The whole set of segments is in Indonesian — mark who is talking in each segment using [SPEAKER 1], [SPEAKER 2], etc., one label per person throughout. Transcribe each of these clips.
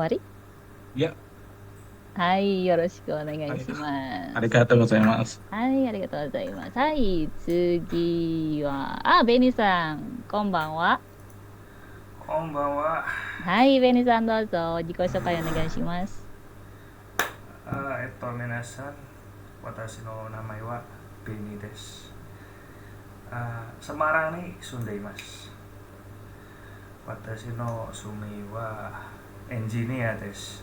[SPEAKER 1] 終わり。
[SPEAKER 2] いや、
[SPEAKER 1] はい、よろしくお願い
[SPEAKER 2] はい、
[SPEAKER 1] します。
[SPEAKER 2] ありがとうございます。
[SPEAKER 1] はい、ありがとうございます。はい、次は、ベニさん、こんばんは。
[SPEAKER 3] こんばんは。
[SPEAKER 1] はい、ベニさんどうぞ、自己紹介お願いします。
[SPEAKER 3] 皆さん、私の名前はベニです。Semarang ni Sunda mas. 私の趣味はエンジニアです。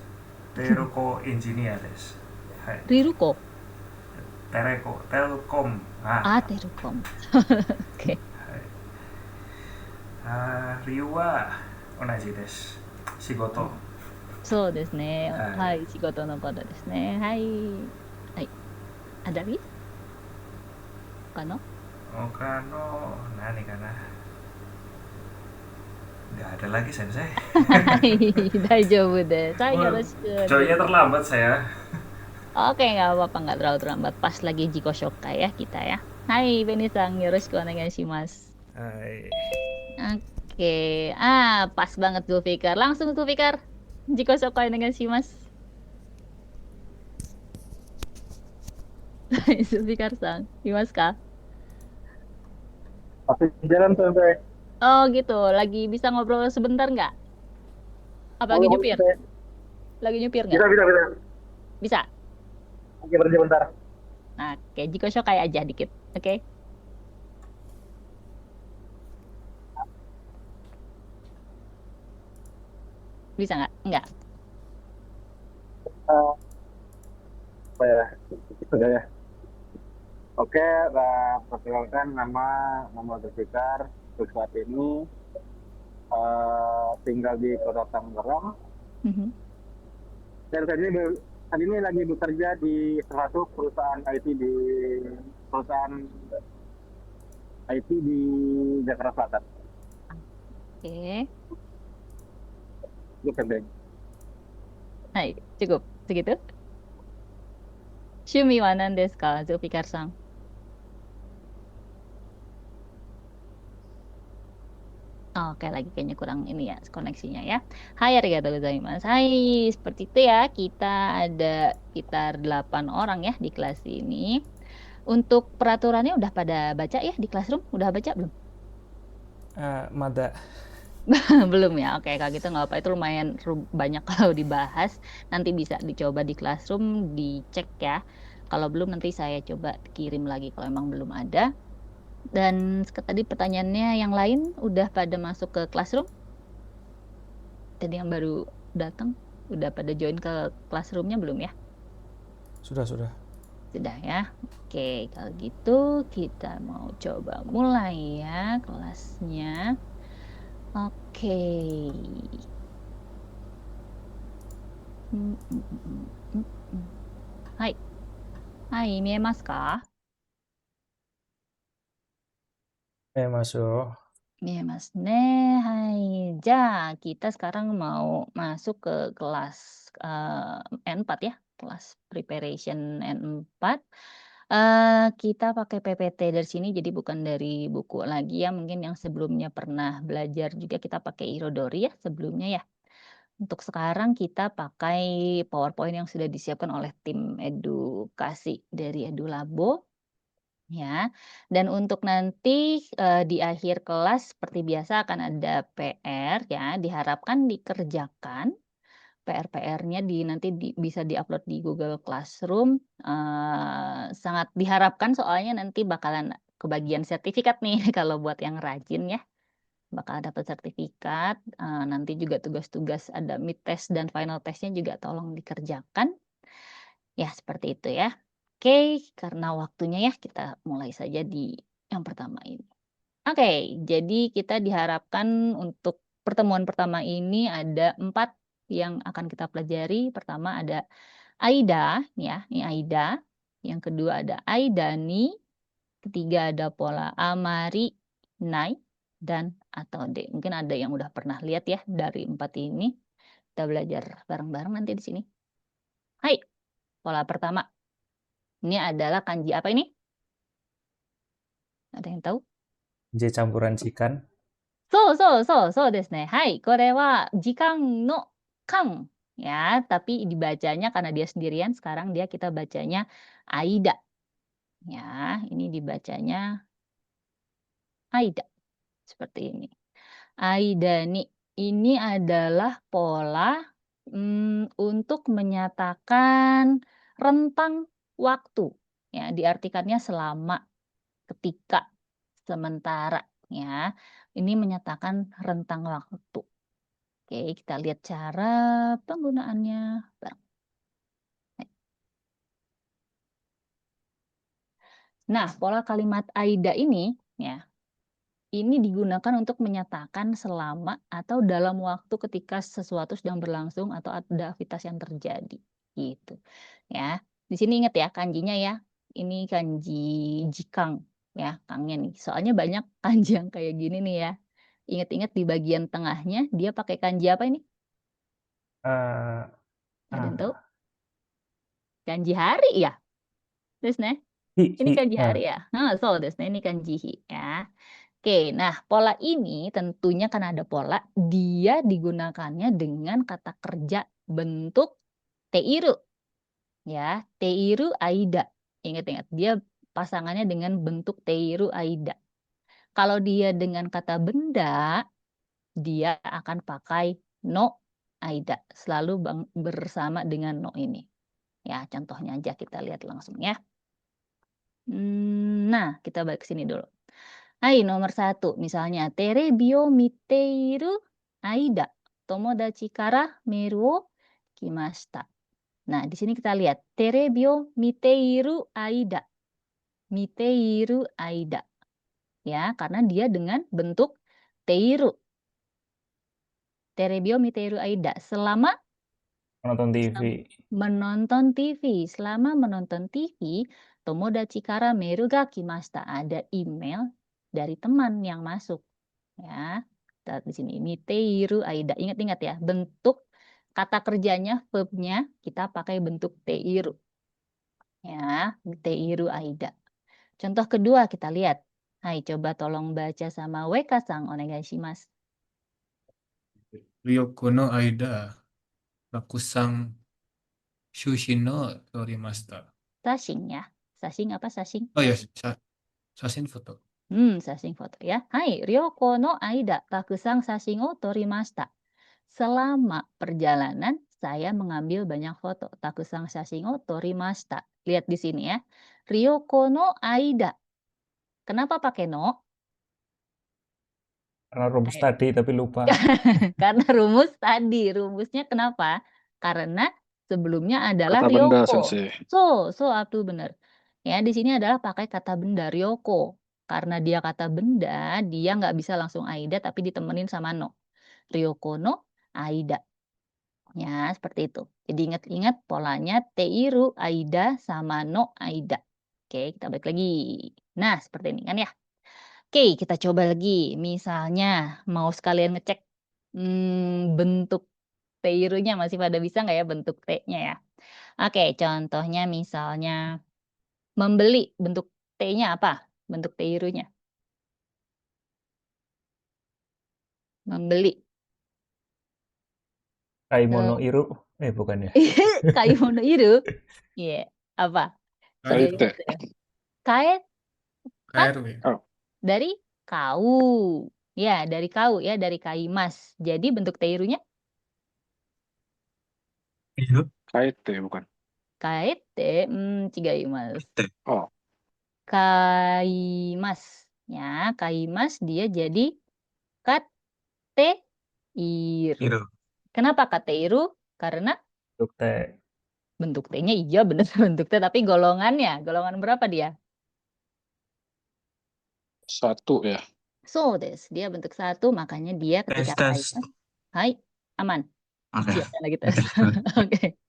[SPEAKER 3] テレコエンジニアです。はい。
[SPEAKER 1] リルコ。
[SPEAKER 3] テレコム。
[SPEAKER 1] テルコム。OK。
[SPEAKER 3] はい。理由は同じです。仕事。
[SPEAKER 1] そうですね。
[SPEAKER 3] は
[SPEAKER 1] はい、仕事のことですね。はい。はい。ada lagi? 他の
[SPEAKER 3] 他の何かな。Nggak ada lagi sensei.
[SPEAKER 1] はい、大丈夫です。はい、よ
[SPEAKER 3] Oh,
[SPEAKER 1] ろしくお願い
[SPEAKER 3] joinnya
[SPEAKER 1] します。
[SPEAKER 3] terlambat saya.
[SPEAKER 1] Oke, nggak apa-apa, nggak terlalu terlambat. Pas lagi Jiko Shokai ya kita ya. Hai, Beni-san, yoroshiku onegaishimasu.
[SPEAKER 3] Hai.
[SPEAKER 1] Oke, pas banget Zulfikar. Langsung Zulfikar, Jiko Shokai onegaishimasu. Hai, Zulfikar-san, imasu ka?
[SPEAKER 2] Masih jalan sampai.
[SPEAKER 1] Oh gitu, lagi bisa ngobrol sebentar nggak? Apa lagi
[SPEAKER 2] Boleh, boleh,
[SPEAKER 1] nyupir?
[SPEAKER 2] sampai.
[SPEAKER 1] Lagi nyupir nggak?
[SPEAKER 2] Bisa, bisa, bisa.
[SPEAKER 1] Bisa.
[SPEAKER 2] Oke, berhenti bentar.
[SPEAKER 1] Oke, Jiko Shokai aja dikit. Oke, bisa nggak? Nggak.
[SPEAKER 2] Eh, apa ya? Sudah ya. Oke, perkenalkan nama Zulfikar. Untuk saat ini tinggal di Kota Tangerang.
[SPEAKER 1] Mhm.
[SPEAKER 2] Dan saat ini lagi bekerja di salah satu perusahaan IT perusahaan IT di Jakarta Selatan.
[SPEAKER 1] Oke,
[SPEAKER 2] Itu kan,
[SPEAKER 1] hai, cukup segitu. 趣味は何ですか、Zulfikar-san? Oke, lagi kayaknya kurang ini ya koneksinya ya. Hai, arigatou gozaimasu. Hai, seperti itu ya. Kita ada sekitar 8 orang ya di kelas ini. Untuk peraturannya udah pada baca ya di Classroom? Udah baca belum?
[SPEAKER 3] Mada.
[SPEAKER 1] Belum ya. Oke, kalau gitu nggak apa. Itu lumayan banyak kalau dibahas. Nanti bisa dicoba di Classroom, dicek ya. Kalau belum nanti saya coba kirim lagi kalau emang belum ada. Dan tadi pertanyaannya yang lain udah pada masuk ke Classroom? Tadi yang baru datang udah pada join ke classroomnya belum ya?
[SPEAKER 3] Sudah, sudah.
[SPEAKER 1] Sudah ya. Oke, kalau gitu kita mau coba mulai ya kelasnya. Oke. Hmm, hmm, hmm, hmm, hmm, hmm. Hai. Hai, 見えますか？Masuk. 見えますね。はい。じゃあkita sekarang mau masuk ke kelas N4 ya, kelas preparation N4. Kita pakai PPT dari sini, jadi bukan dari buku lagi ya. Mungkin yang sebelumnya pernah belajar juga kita pakai Irodori ya sebelumnya ya. Untuk sekarang kita pakai PowerPoint yang sudah disiapkan oleh tim edukasi dari EduLabo. Ya, dan untuk nanti, di akhir kelas seperti biasa akan ada PR ya, diharapkan dikerjakan. PR-PR-nya nanti bisa di-upload di Google Classroom, sangat diharapkan soalnya nanti bakalan kebagian sertifikat nih kalau buat yang rajin ya, bakal dapat sertifikat, nanti juga tugas-tugas ada mid test dan final test-nya juga tolong dikerjakan. Ya, seperti itu ya. Oke, karena waktunya ya kita mulai saja di yang pertama ini. Oke, jadi kita diharapkan untuk pertemuan pertama ini ada 4 yang akan kita pelajari. Pertama ada Aida, ya, ini Aida. Yang kedua ada Aidani, ketiga ada pola Amari, Nai, dan atau D. Mungkin ada yang udah pernah lihat ya dari 4 ini. Kita belajar bareng-bareng nanti di sini. Hai, pola pertama. Ini adalah kanji apa ini? Ada yang tahu?
[SPEAKER 3] J campuran chikan.
[SPEAKER 1] そうそうそう、そうですね。はい。これは時間の間。ya, tapi dibacanya karena dia sendirian, sekarang kita bacanya Aida. Ya, ini dibacanya Aida. Seperti ini. Aidani. Ini adalah pola untuk menyatakan rentang waktu. Ya, diartikannya selama, ketika, sementara. Ya, ini menyatakan rentang waktu. Oke, kita lihat cara penggunaannya bareng. Nah, pola kalimat Aida ini, ya, ini digunakan untuk menyatakan selama atau dalam waktu ketika sesuatu sedang berlangsung atau ada aktivitas yang terjadi, gitu. Ya, di sini ingat ya kanjinya ya. Ini kanji jikang ya, kangnya nih. Soalnya banyak kanji yang kayak gini nih ya. Ingat-ingat di bagian tengahnya dia pakai kanji apa ini?
[SPEAKER 3] Eh,
[SPEAKER 1] Ada yang tahu?
[SPEAKER 3] ah,
[SPEAKER 1] Kanji hari ya? Terus nih, ini kanji hari ya? So, ini kanji hi ya. Oke, nah pola ini tentunya karena ada pola, dia digunakannya dengan kata kerja bentuk teiru. Ya, teiru aida. Ingat-ingat, dia pasangannya dengan bentuk teiru aida. Kalau dia dengan kata benda, dia akan pakai no aida. Selalu bersama dengan no ini. Ya, contohnya aja kita lihat langsung ya. Nah, kita balik ke sini dulu. Hai, nomor 1. Misalnya, terebi o miteiru aida, tomodachi kara meiru o kimashita. Nah, di sini kita lihat, terebi o miteiru aida. Miteiru aida. Ya, karena dia dengan bentuk teiru. Terebi o miteiru aida. Selama
[SPEAKER 3] Menonton TV.
[SPEAKER 1] menonton TV. Selama menonton TV, tomodachi kara meiru ga kimashita. Ada email dari teman yang masuk. Ya, kita di sini miteiru aida. Ingat-ingat ya, bentuk kata kerjanya, verb-nya kita pakai bentuk teiru. Ya, miteiru aida. Contoh kedua kita lihat. Hai, coba tolong baca sama Weka-san, onegai shimasu.
[SPEAKER 4] Ryoko no aida, takusang sushi no torimashita.
[SPEAKER 1] Sashing ya. Sashing apa sashing?
[SPEAKER 4] Oh ya, sashin foto.
[SPEAKER 1] Sashing foto ya. Hai, Ryoko no aida, takusang sashing o torimashita. Selama perjalanan, saya mengambil banyak foto. Takusang sashing o torimashita. Lihat di sini ya. Ryoko no aida. Kenapa pakai no?
[SPEAKER 3] Karena rumus tadi tapi lupa.
[SPEAKER 1] Karena rumus tadi. Rumusnya kenapa? Karena sebelumnya adalah
[SPEAKER 5] Kata benda,
[SPEAKER 1] Ryoko.
[SPEAKER 5] Sensei.
[SPEAKER 1] Abtu benar. Ya, di sini adalah pakai kata benda Ryoko. Karena dia kata benda, dia nggak bisa langsung aida tapi ditemenin sama no. Ryoko no aida. Ya, seperti itu. Jadi ingat-ingat polanya teiru aida sama no aida. Oke, kita balik lagi. Nah, seperti ini kan ya. Oke, kita coba lagi. Misalnya mau sekalian ngecek bentuk teirunya masih pada bisa nggak ya bentuk T-nya ya. Oke, contohnya misalnya membeli, bentuk T-nya apa? Bentuk teirunya. Membeli.
[SPEAKER 3] Kaimono iru. Bukan ya.
[SPEAKER 1] Kaimono iru. Iya, apa? Coba
[SPEAKER 5] Kaite.
[SPEAKER 1] ingat ya. Kaet
[SPEAKER 4] KRW.
[SPEAKER 1] dari kau. Ya, dari kau ya, dari kaimas. Jadi bentuk teirunya
[SPEAKER 5] Kaite bukan.
[SPEAKER 1] kaete, chigaimasu.
[SPEAKER 5] Oh,
[SPEAKER 1] Kaimas. Ya, kaimas dia jadi kateiru. Kenapa kateiru? Karena
[SPEAKER 3] Untuk T.
[SPEAKER 1] bentuk T-nya iya benar bentuk T, tapi golongan berapa dia?
[SPEAKER 5] 1 ya.
[SPEAKER 1] So dia bentuk 1, makanya dia ketika
[SPEAKER 6] Tes.
[SPEAKER 1] kaimas. Hai, aman.
[SPEAKER 6] Oke.
[SPEAKER 1] Siap kan lagi tes. Oke.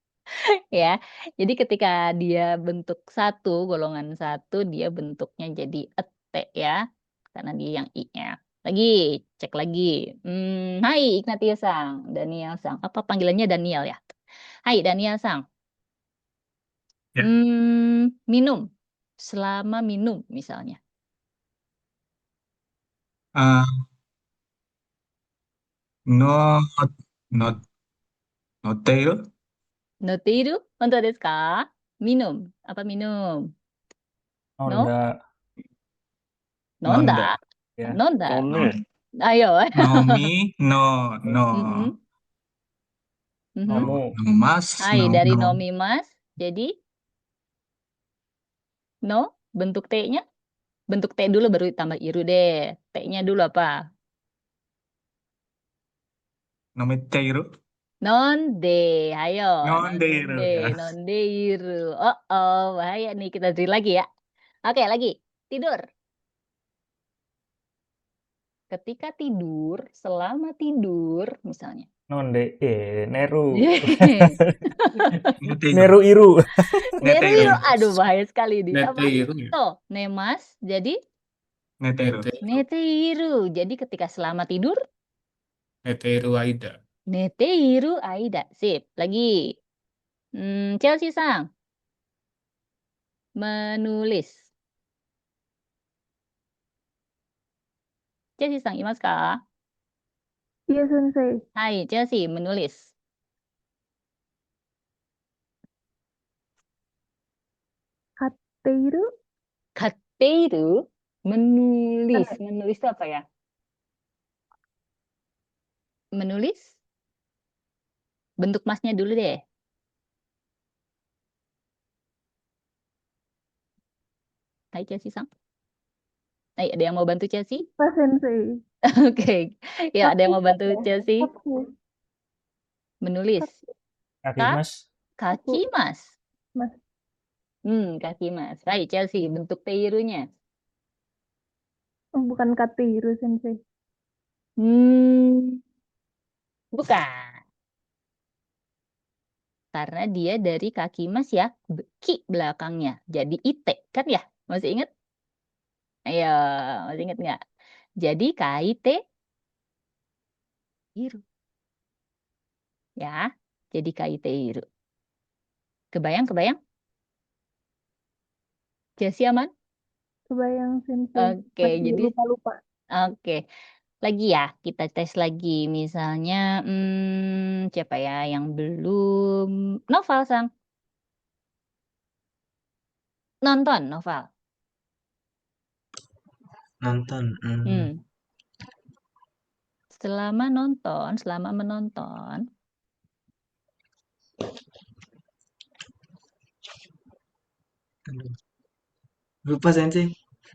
[SPEAKER 1] Ya. Jadi ketika dia bentuk 1, golongan 1, dia bentuknya jadi ete ya. Karena dia yang i-nya. Lagi, cek lagi. Hai Ignatius-san, Daniel-san. Apa panggilannya Daniel ya? Hai Daniel-san.
[SPEAKER 6] Ya.
[SPEAKER 1] Minum. Selama minum misalnya.
[SPEAKER 6] Not Noteiru?
[SPEAKER 1] Noteiru? Hontou desu ka? Minum. Apa minum? No?
[SPEAKER 3] Nonda.
[SPEAKER 1] Nonda?
[SPEAKER 3] Ya.
[SPEAKER 1] Nonda.
[SPEAKER 5] None.
[SPEAKER 1] Ayo.
[SPEAKER 6] Nomi, no, no.
[SPEAKER 1] Mhm. Mhm.
[SPEAKER 3] Nomu.
[SPEAKER 6] Nomas,
[SPEAKER 1] Hai,
[SPEAKER 6] no,
[SPEAKER 1] dari
[SPEAKER 6] no.
[SPEAKER 1] nomimas, jadi no, bentuk T-nya? Bentuk T dulu baru tambah iru deh. T-nya dulu apa?
[SPEAKER 6] Nometeiru?
[SPEAKER 1] Nonde. Ayo,
[SPEAKER 6] Nondeiru.
[SPEAKER 1] nonde, nondeiru. Oh, bahaya nih, kita drill lagi ya. Oke, lagi. Tidur. Ketika tidur, selama tidur, misalnya.
[SPEAKER 3] Nonde. Neru.
[SPEAKER 6] Neteiru.
[SPEAKER 3] Neru iru.
[SPEAKER 1] Neru, aduh bahaya sekali nih. Apa?
[SPEAKER 4] Neteiru ya.
[SPEAKER 1] Tuh, nemas, jadi
[SPEAKER 6] Neteiru.
[SPEAKER 1] neteiru. Jadi ketika selama tidur,
[SPEAKER 4] Neteiru Aida.
[SPEAKER 1] neteiru Aida. Sip. Lagi. Chelsea-sang. Menulis. Chelsea-sang, imasu ka?
[SPEAKER 7] Iya, Sensei.
[SPEAKER 1] Hai, Chelsea, menulis.
[SPEAKER 7] Kateiru?
[SPEAKER 1] Kateiru, menulis. Menulis itu apa ya? Menulis? Bentuk masnya dulu deh. Hai, Chelsea-sang. Hai, ada yang mau bantu Chelsea?
[SPEAKER 7] Pak Sensei.
[SPEAKER 1] Oke. Ya, ada yang mau bantu Chelsea?
[SPEAKER 7] Aku.
[SPEAKER 1] Menulis.
[SPEAKER 3] Kaki
[SPEAKER 1] Ka?
[SPEAKER 3] mas.
[SPEAKER 1] Kaki mas.
[SPEAKER 7] Mas.
[SPEAKER 1] Kaki mas. Hai, Chelsea, bentuk teirunya.
[SPEAKER 7] Oh, bukan Kateiru, Sensei.
[SPEAKER 1] Bukan. Karena dia dari kaki mas ya, ki belakangnya. Jadi ite, kan ya? Masih ingat? Ayo, masih ingat nggak? Jadi kaite iru. Ya, jadi kaite iru. Kebayang? Chelsea aman?
[SPEAKER 7] Kebayang, Sensei.
[SPEAKER 1] Oke,
[SPEAKER 7] Masih
[SPEAKER 1] jadi
[SPEAKER 7] lupa-lupa.
[SPEAKER 1] oke. Lagi ya, kita tes lagi. Misalnya, siapa ya yang belum novel, Sang? Nonton novel.
[SPEAKER 6] Nonton.
[SPEAKER 1] Selama menonton,
[SPEAKER 6] Lupa Sensei.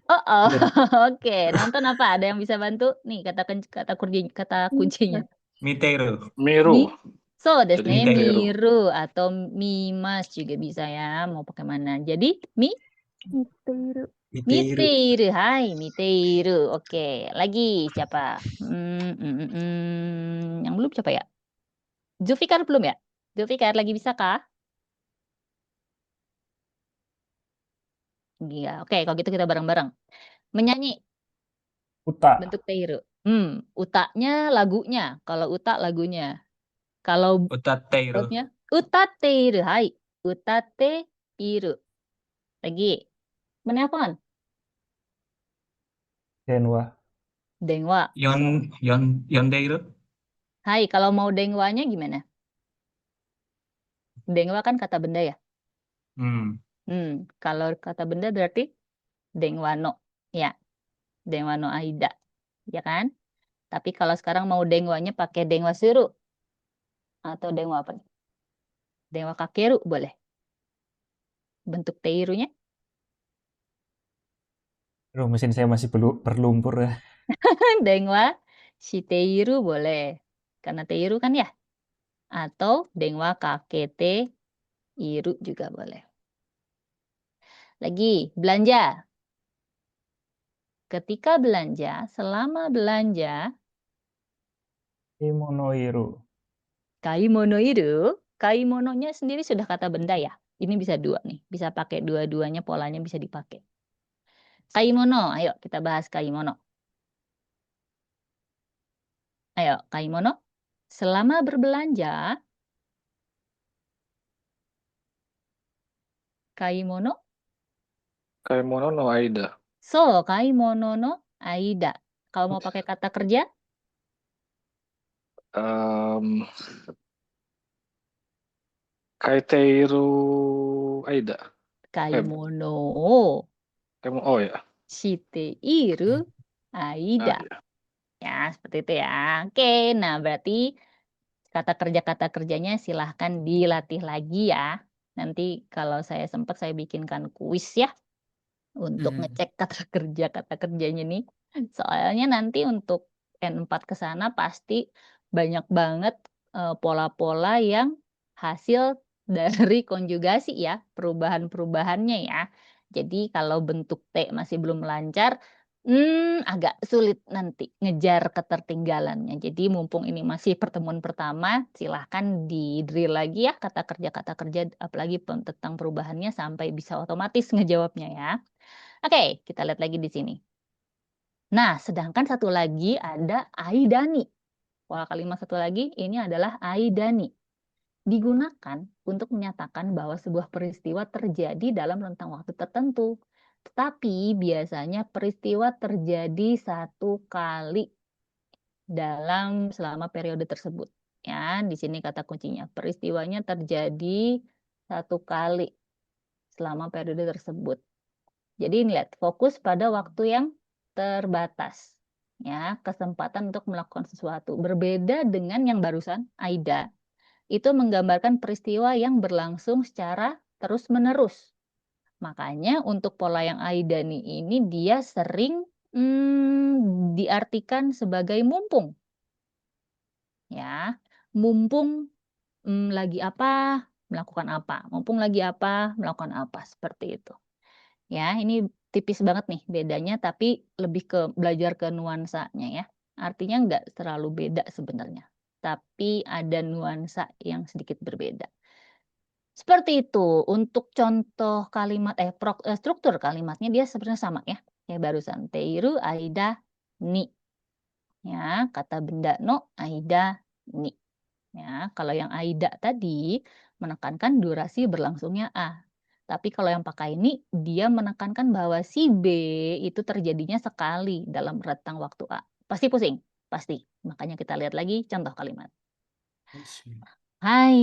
[SPEAKER 1] oh, oke. Nonton apa? Ada yang bisa bantu? Nih, kata kuncinya.
[SPEAKER 6] Miteiru.
[SPEAKER 5] Miru.
[SPEAKER 1] So, desu
[SPEAKER 5] Jadi
[SPEAKER 1] ne,
[SPEAKER 5] miru.
[SPEAKER 1] miru atau mimas juga bisa ya. Mau pakai mana? Jadi,
[SPEAKER 7] Miteiru.
[SPEAKER 1] miteiru. Hai, miteiru. Oke, lagi siapa? Yang belum siapa ya? Zulfikar belum ya? Zulfikar lagi bisa kah? Iya. Oke, kalau gitu kita bareng-bareng. Menyanyi
[SPEAKER 3] Uta.
[SPEAKER 1] bentuk teiru. Utanya lagunya. Kalau uta lagunya. Kalau
[SPEAKER 6] Utateiru.
[SPEAKER 1] verb-nya utateiru. Hai, utateiru. Lagi. Menelpon.
[SPEAKER 3] Denwa.
[SPEAKER 1] Dengwa.
[SPEAKER 6] Yondeiru.
[SPEAKER 1] Hai, kalau mau dengwanya gimana? Dengwa kan kata benda ya? Kalau kata benda berarti dengwano. Ya, dengwano aida. Ya kan? Tapi kalau sekarang mau dengwanya pakai dengwa suru. Atau dengwa apa? Dengwa kakeru boleh. Bentuk teirunya.
[SPEAKER 3] Aduh, mesin saya masih berlumpur ya.
[SPEAKER 1] Dengwa shiteiru boleh. Karena teiru kan ya? Atau dengwa kakete iru juga boleh. Lagi, belanja. Ketika belanja, selama belanja,
[SPEAKER 3] Kimonoiru.
[SPEAKER 1] kaimonoiru, kaimononya sendiri sudah kata benda ya. Ini bisa dua nih, bisa pakai dua-duanya, polanya bisa dipakai. Kaimono, ayo kita bahas kaimono. Ayo, kaimono. Selama berbelanja, kaimono.
[SPEAKER 5] Kaimono no Aida.
[SPEAKER 1] So, kaimono no aida. Kalau mau pakai kata kerja,
[SPEAKER 5] Kaiteiru Aida.
[SPEAKER 1] Kaimono
[SPEAKER 5] Kamu oh ya.
[SPEAKER 1] shiteiru
[SPEAKER 5] Ah,
[SPEAKER 1] aida.
[SPEAKER 5] ya.
[SPEAKER 1] Ya, seperti itu ya. Oke, nah berarti kata kerjanya silahkan dilatih lagi ya. Nanti kalau saya sempat saya bikinkan kuis ya untuk ngecek kata kerjanya nih. Soalnya nanti untuk N4 ke sana pasti banyak banget pola-pola yang hasil dari konjugasi ya, perubahan-perubahannya ya. Jadi kalau bentuk T masih belum lancar, agak sulit nanti ngejar ketertinggalannya. Jadi mumpung ini masih pertemuan pertama, silahkan di-drill lagi ya kata kerja apalagi tentang perubahannya sampai bisa otomatis ngejawabnya ya. Oke, kita lihat lagi di sini. Nah, sedangkan satu lagi ada aidani. Pola kalimat satu lagi ini adalah aidani. Digunakan untuk menyatakan bahwa sebuah peristiwa terjadi dalam rentang waktu tertentu. Tetapi biasanya peristiwa terjadi satu kali selama periode tersebut. Ya, di sini kata kuncinya. Peristiwanya terjadi satu kali selama periode tersebut. Jadi lihat, fokus pada waktu yang terbatas. Ya, kesempatan untuk melakukan sesuatu. Berbeda dengan yang barusan, Aida. Itu menggambarkan peristiwa yang berlangsung secara terus-menerus. Makanya untuk pola yang Aida ini dia sering diartikan sebagai mumpung. Ya, mumpung lagi apa, melakukan apa. Mumpung lagi apa, melakukan apa. Seperti itu. Ya, ini tipis banget nih bedanya, tapi lebih ke belajar ke nuansanya ya. Artinya nggak terlalu beda sebenarnya, tapi ada nuansa yang sedikit berbeda. Seperti itu. Untuk contoh kalimat, struktur kalimatnya dia sebenarnya sama ya. Kayak barusan, teiru, aida, ni. Ya, kata benda no, aida, ni. Ya, kalau yang aida tadi menekankan durasi berlangsungnya A. Tapi kalau yang pakai ini, dia menekankan bahwa si B itu terjadinya sekali dalam rentang waktu A. Pasti pusing, pasti. Makanya kita lihat lagi contoh kalimat. Hai,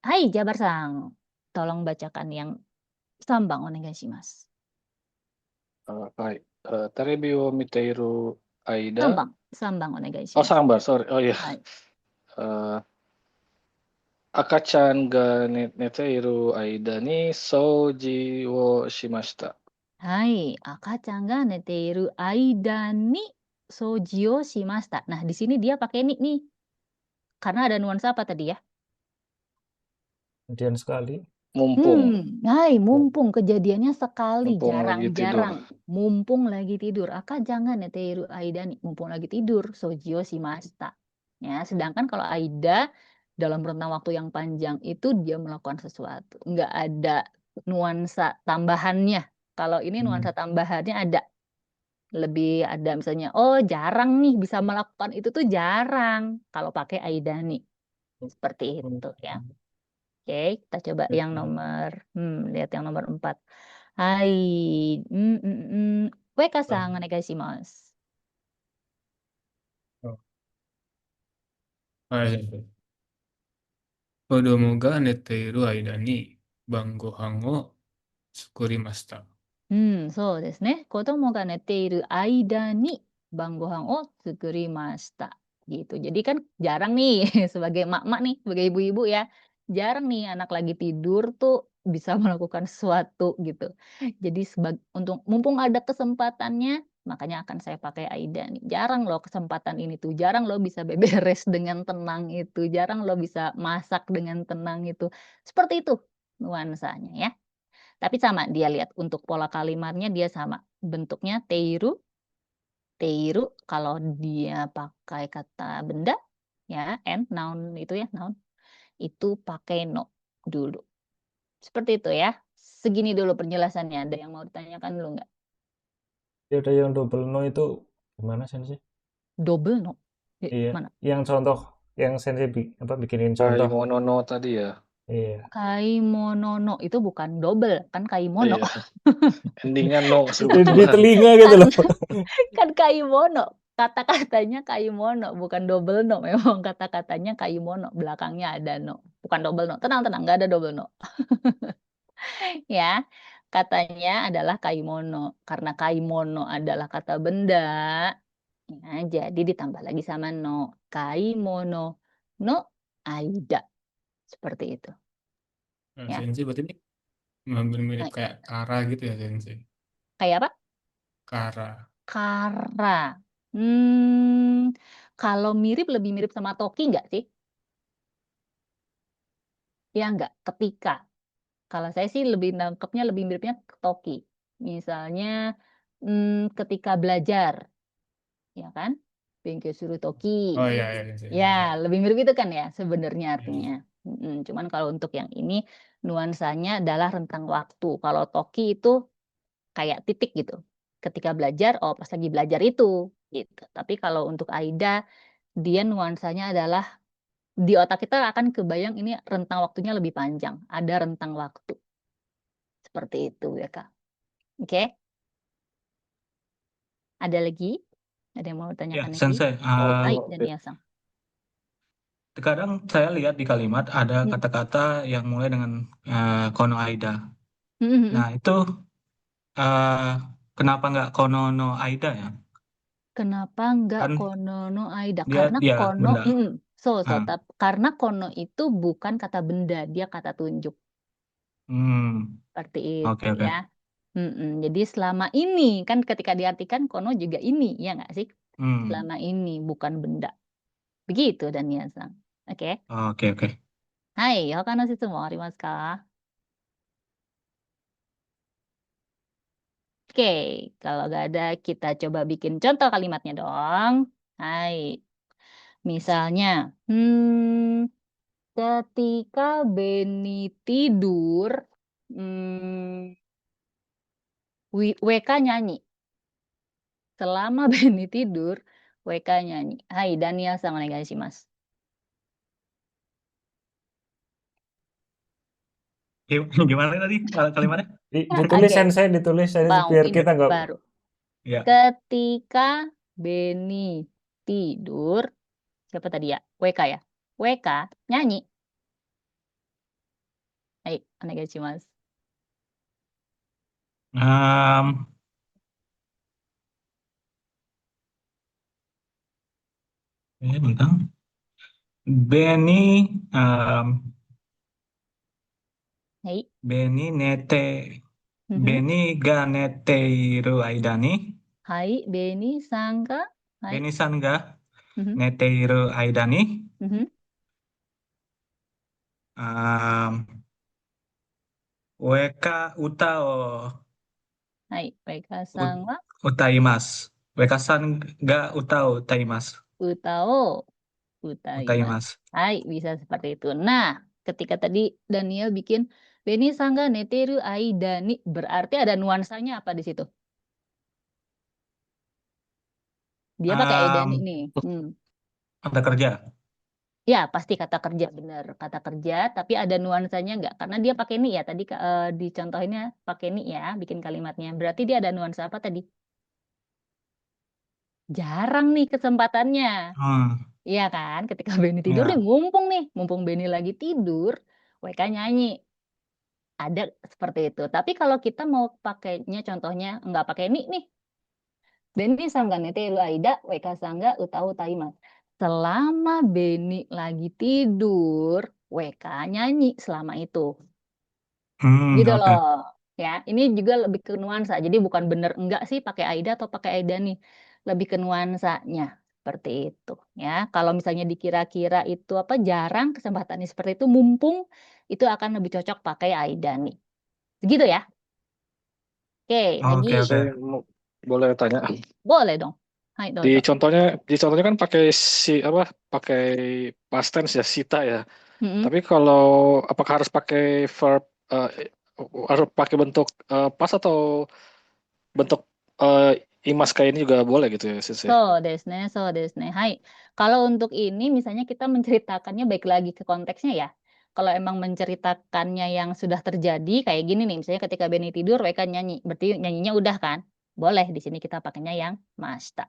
[SPEAKER 1] hai Jabar-san, tolong bacakan yang sambang onegaishimasu.
[SPEAKER 5] Hai. Terebi wo miteiru Aida.
[SPEAKER 1] Sambang
[SPEAKER 5] Oh,
[SPEAKER 1] onegaishimasu.
[SPEAKER 5] sambar, sorry. Oh ya.
[SPEAKER 1] Hai.
[SPEAKER 5] Akachan ga neteiru aida ni souji wo shimashita.
[SPEAKER 1] Hai, akachan ga neteiru aida ni souji wo shimashita. Nah, di sini dia pakai ni nih. Karena ada nuansa apa tadi ya?
[SPEAKER 6] Kemudian sekali.
[SPEAKER 5] Mumpung.
[SPEAKER 1] Hai, mumpung kejadiannya sekali,
[SPEAKER 5] Mumpung lagi tidur.
[SPEAKER 1] jarang-jarang. Mumpung lagi tidur. Aka jangan neteiru aida nih, mumpung lagi tidur. Soujio shimashita. Ya, sedangkan kalau Aida dalam rentang waktu yang panjang itu dia melakukan sesuatu. Nggak ada nuansa tambahannya. Kalau ini nuansa tambahannya ada. Lebih ada misalnya, oh jarang nih bisa melakukan itu tuh jarang. Kalau pakai Aida nih. Seperti itu ya. Oke, kita coba yang nomor, lihat yang nomor 4. Hai, Ueka-san, onegaishimasu.
[SPEAKER 4] はい。子供が寝ている間に晩ご飯を作りました。
[SPEAKER 1] そうですね。子供が寝ている間に晩ご飯を作りました。Gitu. Jadi kan jarang nih sebagai emak-emak nih, sebagai ibu-ibu ya. Jarang nih anak lagi tidur tuh bisa melakukan sesuatu gitu. Jadi untuk mumpung ada kesempatannya, makanya akan saya pakai Aida nih. Jarang loh kesempatan ini tuh, jarang loh bisa beberes dengan tenang itu, jarang loh bisa masak dengan tenang itu. Seperti itu nuansanya ya. Tapi sama dia lihat untuk pola kalimatnya dia sama. Bentuknya teiru. Teiru kalau dia pakai kata benda ya, noun itu ya, noun. Itu pakai no dulu. Seperti itu ya. Segini dulu penjelasannya. Ada yang mau ditanyakan dulu nggak?
[SPEAKER 6] Ada yang double no itu gimana sensei?
[SPEAKER 1] Double no?
[SPEAKER 6] Iya.
[SPEAKER 1] Mana?
[SPEAKER 6] Yang contoh, yang sensei bikinin contoh.
[SPEAKER 5] Kaimono no tadi ya.
[SPEAKER 6] Iya.
[SPEAKER 1] Kaimono no itu bukan double, kan kaimono.
[SPEAKER 5] Iya. Endingnya no
[SPEAKER 6] Di telinga gitu loh.
[SPEAKER 1] Kan kaimono. kata-katanya kaimono, bukan double no. Memang kata-katanya kaimono, belakangnya ada no. Bukan double no. Tenang, nggak ada double no. Ya, katanya adalah kaimono. Karena kaimono adalah kata benda, ya, jadi ditambah lagi sama no. Kaimono no aida. Seperti itu.
[SPEAKER 4] Nah,
[SPEAKER 1] Ya.
[SPEAKER 4] Sensei berarti ini mirip
[SPEAKER 1] Nah,
[SPEAKER 4] kayak kara gitu ya, Sensei?
[SPEAKER 1] kayak apa?
[SPEAKER 4] Kara.
[SPEAKER 1] Kara. Kalau mirip, lebih mirip sama toki nggak sih? Ya nggak, ketika. Kalau saya sih lebih nangkepnya, lebih miripnya ke toki. Misalnya ketika belajar, ya kan? Bengke suruh toki.
[SPEAKER 4] Oh iya, Sensei.
[SPEAKER 1] Ya,
[SPEAKER 4] Ya.
[SPEAKER 1] lebih mirip itu kan ya sebenarnya
[SPEAKER 4] Iya.
[SPEAKER 1] artinya. Cuman kalau untuk yang ini nuansanya adalah rentang waktu. Kalau toki itu kayak titik gitu. Ketika belajar, oh pas lagi belajar itu, gitu. Tapi kalau untuk Aida, dia nuansanya adalah di otak kita akan kebayang ini rentang waktunya lebih panjang. Ada rentang waktu. Seperti itu ya Kak. Oke? Ada lagi? Ada yang mau
[SPEAKER 8] Ya,
[SPEAKER 1] tanyakan lagi?
[SPEAKER 8] Sensei,
[SPEAKER 1] Baik, Daniel-san.
[SPEAKER 8] terkadang saya lihat di kalimat ada
[SPEAKER 1] Hmm.
[SPEAKER 8] kata-kata yang mulai dengan kono aida.
[SPEAKER 1] Hmm.
[SPEAKER 8] Nah, itu kenapa nggak kono no aida ya?
[SPEAKER 1] Kenapa enggak
[SPEAKER 8] Kan
[SPEAKER 1] kono no aida?
[SPEAKER 8] dia
[SPEAKER 1] Karena
[SPEAKER 8] ya
[SPEAKER 1] kono,
[SPEAKER 8] benda. Ah,
[SPEAKER 1] karena kono itu bukan kata benda, dia kata tunjuk. Seperti itu
[SPEAKER 8] oke.
[SPEAKER 1] ya. Jadi selama ini, kan ketika diartikan kono juga ini, ya nggak sih? Selama ini, bukan benda. Begitu, Daniel-san. Oke.
[SPEAKER 8] Oke.
[SPEAKER 1] Hai, hokano shitsumon arimasu ka? Oke, kalau nggak ada, kita coba bikin contoh kalimatnya dong. Hai. Misalnya, ketika Beni tidur, WK nyanyi. Selama Beni tidur, WK nyanyi. Hai, Daniel-san onegaishimasu.
[SPEAKER 8] Gimana tadi kalimatnya?
[SPEAKER 6] Ditulis
[SPEAKER 1] Oke.
[SPEAKER 6] Sensei, ditulis biar
[SPEAKER 1] Ini
[SPEAKER 6] kita nggak.
[SPEAKER 1] baru.
[SPEAKER 8] Ya.
[SPEAKER 1] Ketika Beni tidur, siapa tadi ya? WK ya? WK nyanyi. Hai, onegaishimasu.
[SPEAKER 8] Bentar. Beni
[SPEAKER 1] Hai.
[SPEAKER 8] Beni nete Beni ga neteiru aida ni
[SPEAKER 1] Hai, Beni sangka. Hai.
[SPEAKER 8] Beni-san ga
[SPEAKER 1] Mhm.
[SPEAKER 8] neteiru aida ni
[SPEAKER 1] Mhm.
[SPEAKER 8] Weka uta o
[SPEAKER 1] Hai, WK sang wa
[SPEAKER 8] utaimasu. Weka-san ga uta o utaimasu.
[SPEAKER 1] utao utaimasu.
[SPEAKER 8] Utaimasu.
[SPEAKER 1] Hai, bisa seperti itu. Nah, ketika tadi Daniel bikin Beni sangga neteru aida ni, berarti ada nuansanya apa di situ? Dia pakai aida ni nih.
[SPEAKER 8] Kata kerja.
[SPEAKER 1] Ya, pasti kata kerja, benar. Kata kerja, tapi ada nuansanya nggak? Karena dia pakai ni ya, tadi dicontohinnya pakai ni ya, bikin kalimatnya. Berarti dia ada nuansa apa tadi? Jarang nih kesempatannya. Iya kan? Ketika Beni tidur nih, mumpung Beni lagi tidur, WK nyanyi. Ada seperti itu. Tapi kalau kita mau pakainya, contohnya nggak pakai ni nih. Beni sangga neteru aida, WK sangga utau taimasu. Selama Beni lagi tidur, WK nyanyi selama itu. Gitu
[SPEAKER 8] Oke.
[SPEAKER 1] loh. Ya, ini juga lebih ke nuansa. Jadi bukan bener enggak sih pakai aida atau pakai aida nih. Lebih ke nuansanya. Seperti itu. Ya, kalau misalnya dikira-kira itu apa jarang kesempatannya seperti itu, mumpung itu akan lebih cocok pakai aida nih. Begitu ya. Oke, lagi.
[SPEAKER 8] Oke.
[SPEAKER 5] Saya boleh tanya.
[SPEAKER 1] Boleh dong. Hai,
[SPEAKER 5] Di
[SPEAKER 1] dozo.
[SPEAKER 5] contohnya kan pakai pakai past tense ya, sita ya. Tapi kalau apakah harus pakai verb harus pakai bentuk past atau bentuk imas kayak ini juga boleh gitu ya, Sensei?
[SPEAKER 1] So desne. Hai. Kalau untuk ini misalnya kita menceritakannya baik lagi ke konteksnya ya. Kalau emang menceritakannya yang sudah terjadi kayak gini nih, misalnya ketika Beni tidur, WK nyanyi. Berarti nyanyinya udah kan? Boleh di sini kita pakainya yang masta.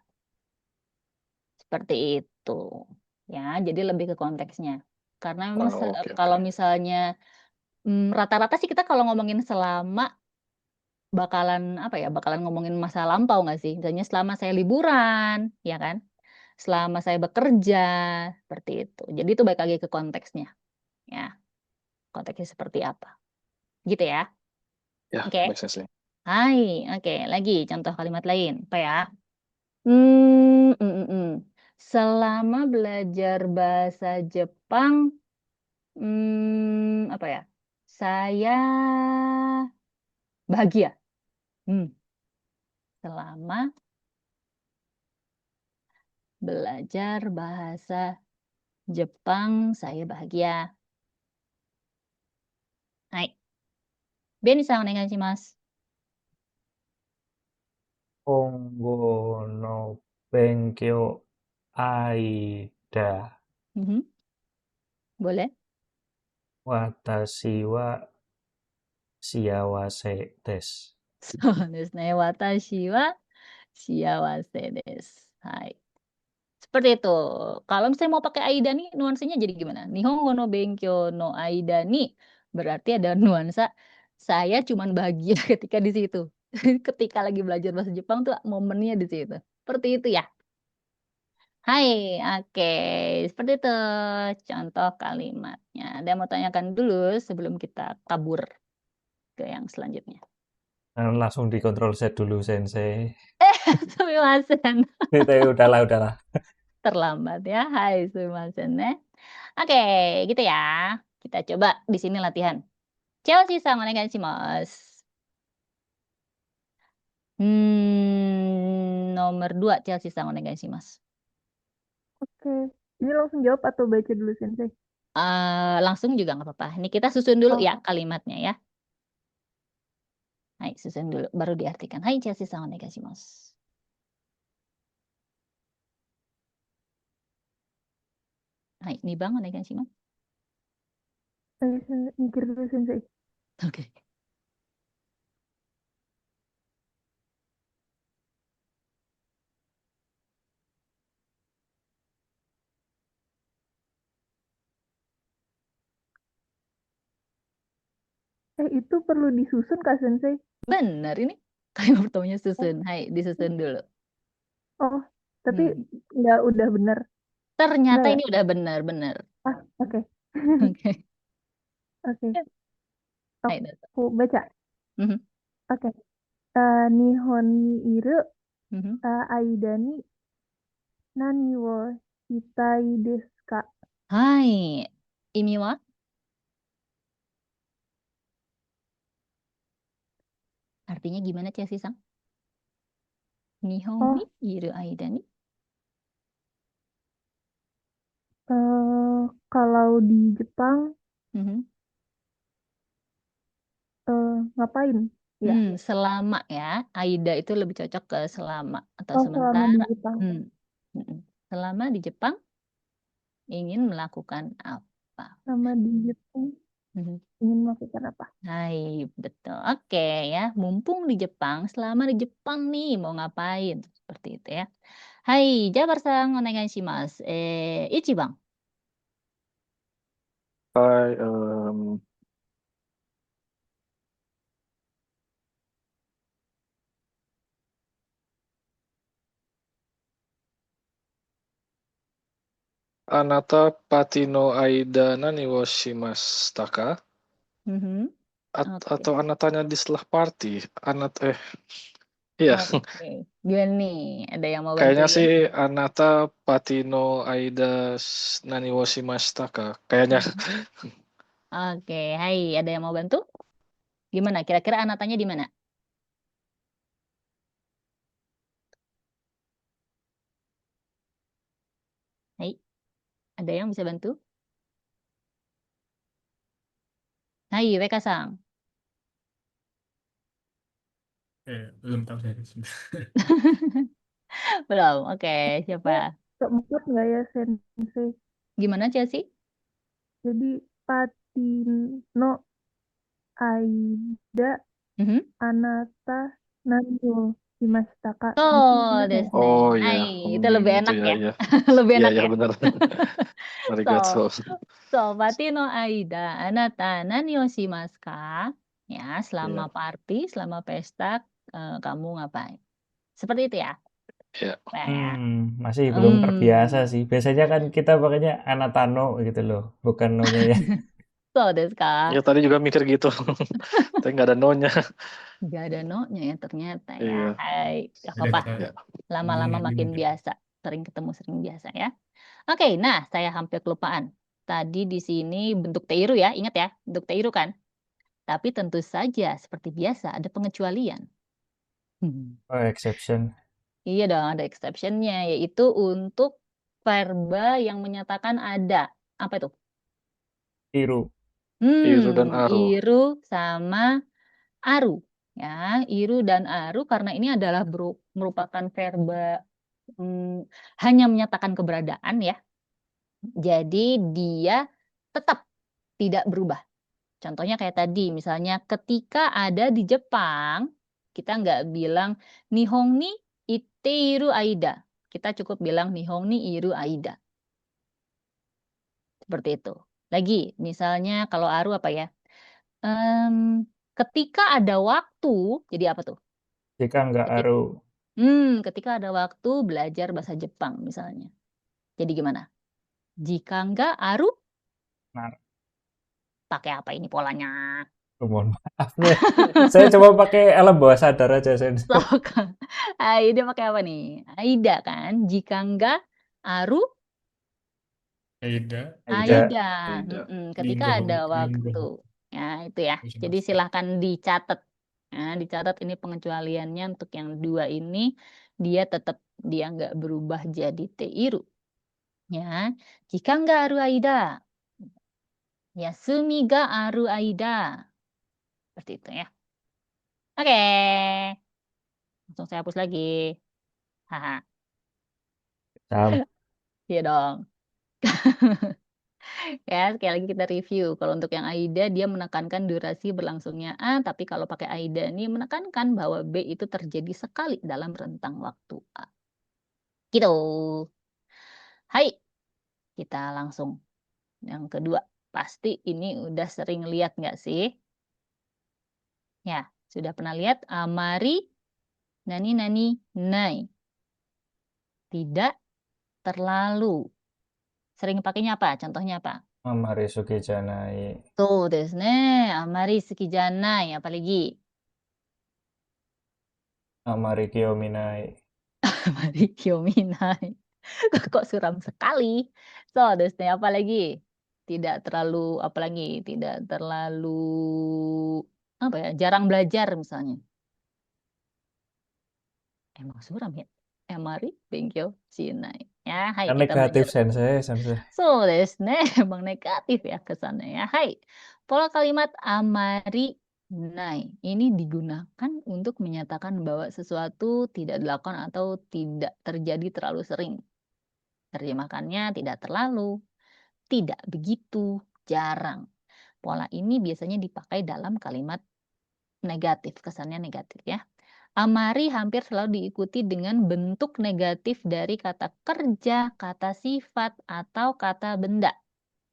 [SPEAKER 1] Seperti itu. Ya, jadi lebih ke konteksnya. Karena memang
[SPEAKER 5] Oh, oke,
[SPEAKER 1] kalau
[SPEAKER 5] oke.
[SPEAKER 1] misalnya rata-rata sih kita kalau ngomongin selama bakalan apa ya, bakalan ngomongin masa lampau nggak sih? Misalnya selama saya liburan, ya kan? Selama saya bekerja, seperti itu. Jadi itu balik lagi ke konteksnya, ya. Konteksnya seperti apa, gitu ya?
[SPEAKER 5] Ya,
[SPEAKER 1] Oke.
[SPEAKER 5] make sense.
[SPEAKER 1] Hai, oke, lagi contoh kalimat lain, apa ya? Selama belajar bahasa Jepang, apa ya? Saya bahagia. Selama belajar bahasa Jepang, saya bahagia. Hai. Ben-san, onegaishimasu.
[SPEAKER 6] Kongo no benkyou aida
[SPEAKER 1] Boleh?
[SPEAKER 6] watashi wa siawase desu.
[SPEAKER 1] そうですね。私は幸せです。Hai. Seperti itu. Kalau misalnya mau pakai aida nih, nuansanya jadi gimana? Nihongo no benkyou no aida nih berarti ada nuansa saya cuman bahagia ketika di situ. Ketika lagi belajar bahasa Jepang tuh momennya di situ. Seperti itu ya. Hai, oke. Seperti itu contoh kalimatnya. Ada yang mau tanyakan dulu sebelum kita kabur ke yang selanjutnya.
[SPEAKER 6] Langsung dikontrol Z dulu, Sensei.
[SPEAKER 1] Sumimasen.
[SPEAKER 6] Udahlah.
[SPEAKER 1] Terlambat ya. Hai, sumimasen ya. Oke, gitu ya. Kita coba di sini latihan. Chelsea-san, onegaishimasu. Nomor 2, Chelsea-san, onegaishimasu.
[SPEAKER 7] Oke. Ini langsung jawab atau baca dulu, Sensei?
[SPEAKER 1] Langsung juga nggak apa-apa. Ini kita susun dulu
[SPEAKER 7] Oh.
[SPEAKER 1] ya kalimatnya ya. Hai, susun dulu, baru diartikan. Hai, Chelsea-san, onegaishimasu. Hai, Nibang, onegaishimasu.
[SPEAKER 7] Bisa mikir dulu, Sensei.
[SPEAKER 1] Oke.
[SPEAKER 7] Itu perlu disusun, Kak Sensei?
[SPEAKER 1] Benar ini. Kalimat pertamanya susun. Hai, disusun dulu.
[SPEAKER 7] Oh, tapi nggak udah benar.
[SPEAKER 1] Ternyata
[SPEAKER 7] Nggak ya?
[SPEAKER 1] ini udah benar-benar.
[SPEAKER 7] Oke.
[SPEAKER 1] Oke.
[SPEAKER 7] Oke.
[SPEAKER 1] Hai, Dato.
[SPEAKER 7] Aku baca.
[SPEAKER 1] Mhm.
[SPEAKER 7] Oke. Nihon ni iru
[SPEAKER 1] Mhm.
[SPEAKER 7] aida ni nani wo shitai desu ka?
[SPEAKER 1] Hai, imi wa? Artinya gimana, Chelsea-san? Nihon ni iru aida ni?
[SPEAKER 7] Kalau di Jepang, ngapain? Ya.
[SPEAKER 1] Selama ya. Aida itu lebih cocok ke selama atau
[SPEAKER 7] Selama di
[SPEAKER 1] sementara.
[SPEAKER 7] Jepang.
[SPEAKER 1] Selama di Jepang ingin melakukan apa?
[SPEAKER 7] Selama di Jepang ingin melakukan apa?
[SPEAKER 1] Hai, betul. Oke ya. Mumpung di Jepang, selama di Jepang nih mau ngapain? Seperti itu ya. Hai, Jabar-san, onegaishimasu. Ichiban.
[SPEAKER 5] Hai, Anata patino aida nani wo shimashita ka? Atau anatanya di setelah party? Iya.
[SPEAKER 1] Oke. Gimana nih? Ada yang mau
[SPEAKER 5] Kayaknya
[SPEAKER 1] bantuin?
[SPEAKER 5] sih Anata patino aida nani wo shimashita ka? Kayaknya.
[SPEAKER 1] Oke, hai, ada yang mau bantu? Gimana? Kira-kira anatanya di mana? Hai, ada yang bisa bantu? Hai, Weka-san.
[SPEAKER 4] Belum tahu saya.
[SPEAKER 1] Belum, oke. Siapa?
[SPEAKER 7] Keempat nggak ya, Sensei?
[SPEAKER 1] Gimana, Chelsea?
[SPEAKER 7] Jadi, patino aida anata nani wo shimashita ka.
[SPEAKER 1] So,
[SPEAKER 7] Gitu bener nggak ya?
[SPEAKER 1] desu ne.
[SPEAKER 5] Oh iya,
[SPEAKER 1] Itu lebih
[SPEAKER 5] gitu
[SPEAKER 1] enak
[SPEAKER 5] ya,
[SPEAKER 1] ya.
[SPEAKER 5] iya.
[SPEAKER 1] Lebih
[SPEAKER 5] Iya,
[SPEAKER 1] enak
[SPEAKER 5] iya
[SPEAKER 1] ya.
[SPEAKER 5] benar.
[SPEAKER 1] So,
[SPEAKER 5] Arigato.
[SPEAKER 1] Sobati no aida, anata nani o shimasu ka? Ya, selama
[SPEAKER 2] Iya.
[SPEAKER 1] party, selama pesta, kamu ngapain? Seperti itu ya.
[SPEAKER 5] Iya.
[SPEAKER 1] Nah,
[SPEAKER 6] Masih belum terbiasa
[SPEAKER 1] hmm,
[SPEAKER 6] sih. Biasanya kan kita pakainya Anatano gitu loh, bukan no-nya ya.
[SPEAKER 1] so desu ka?
[SPEAKER 5] Ya tadi juga mikir gitu. Tapi nggak ada no-nya.
[SPEAKER 1] Nggak ada no-nya ya ternyata ya.
[SPEAKER 5] Iya.
[SPEAKER 1] Hai, gak
[SPEAKER 4] Ada
[SPEAKER 1] apa-apa.
[SPEAKER 5] Ya.
[SPEAKER 1] Lama-lama makin biasa. Sering ketemu, sering biasa ya. Oke, nah saya hampir kelupaan. Tadi di sini bentuk Teiru ya, ingat ya, bentuk Teiru kan? Tapi tentu saja seperti biasa ada pengecualian.
[SPEAKER 6] Oh, exception.
[SPEAKER 1] Iya dong, ada exception-nya, yaitu untuk verba yang menyatakan ada. Apa itu?
[SPEAKER 6] Iru.
[SPEAKER 5] Iru dan aru.
[SPEAKER 1] Iru sama aru. Ya, iru dan aru karena ini adalah merupakan verba hanya menyatakan keberadaan ya. Jadi dia tetap tidak berubah. Contohnya kayak tadi, misalnya ketika ada di Jepang, kita nggak bilang Nihon ni iteiru aida. Kita cukup bilang Nihon ni iru aida. Seperti itu. Lagi, misalnya kalau aru apa ya? Ketika ada waktu, jadi apa tuh?
[SPEAKER 6] Jika nggak
[SPEAKER 1] Ketika,
[SPEAKER 6] aru.
[SPEAKER 1] ketika ada waktu belajar bahasa Jepang misalnya. Jadi gimana? Jika nggak aru,
[SPEAKER 6] Nah,
[SPEAKER 1] pakai apa ini polanya?
[SPEAKER 6] mohon maaf nih. Saya coba pakai alam bawah sadar aja, Sen.
[SPEAKER 1] Sok. Aida pakai apa nih? Aida kan. Jika enggak, aru,
[SPEAKER 4] Aida.
[SPEAKER 6] Aida.
[SPEAKER 1] Aida.
[SPEAKER 5] Aida.
[SPEAKER 1] Ketika
[SPEAKER 4] Minggu.
[SPEAKER 1] ada waktu. Ya, itu ya. Jadi silahkan dicatat. Nah, dicatat ini pengecualiannya untuk yang dua ini. Dia nggak berubah jadi teiru. Ya, jika enggak aru Aida. Yasumi ga aru Aida. Seperti itu ya. Oke. Langsung saya hapus lagi. Haha.
[SPEAKER 6] Sam.
[SPEAKER 1] Iya dong. Ya, sekali lagi kita review. Kalau untuk yang AIDA, dia menekankan durasi berlangsungnya A, tapi kalau pakai AIDA ini menekankan bahwa B itu terjadi sekali dalam rentang waktu A. Gitu. Hai, kita langsung yang kedua. Pasti ini udah sering lihat nggak sih? Ya, sudah pernah lihat amari, nani, nani, nai. Tidak terlalu. Sering pakainya apa? Contohnya apa?
[SPEAKER 6] Amari Sukijanai.
[SPEAKER 1] Tuh, desu ne. Amari suki janai. Apalagi?
[SPEAKER 6] Amari Kiyominai.
[SPEAKER 1] Amari kyominai. Kok suram sekali. So, desu ne. Apa lagi? Tidak terlalu, apa lagi? Tidak terlalu, apa ya? Jarang belajar misalnya. Emang suram ya? Amari benkyo shinai. Ya, hai
[SPEAKER 6] Kan
[SPEAKER 1] kita
[SPEAKER 6] negatif,
[SPEAKER 1] belajar.
[SPEAKER 6] Sensei.
[SPEAKER 1] So, desu ne. Emang negatif ya kesannya ya. Hai. Pola kalimat amari nai ini digunakan untuk menyatakan bahwa sesuatu tidak dilakukan atau tidak terjadi terlalu sering. Terjemahkannya tidak terlalu, tidak begitu, jarang. Pola ini biasanya dipakai dalam kalimat negatif, kesannya negatif ya. Amari hampir selalu diikuti dengan bentuk negatif dari kata kerja, kata sifat, atau kata benda.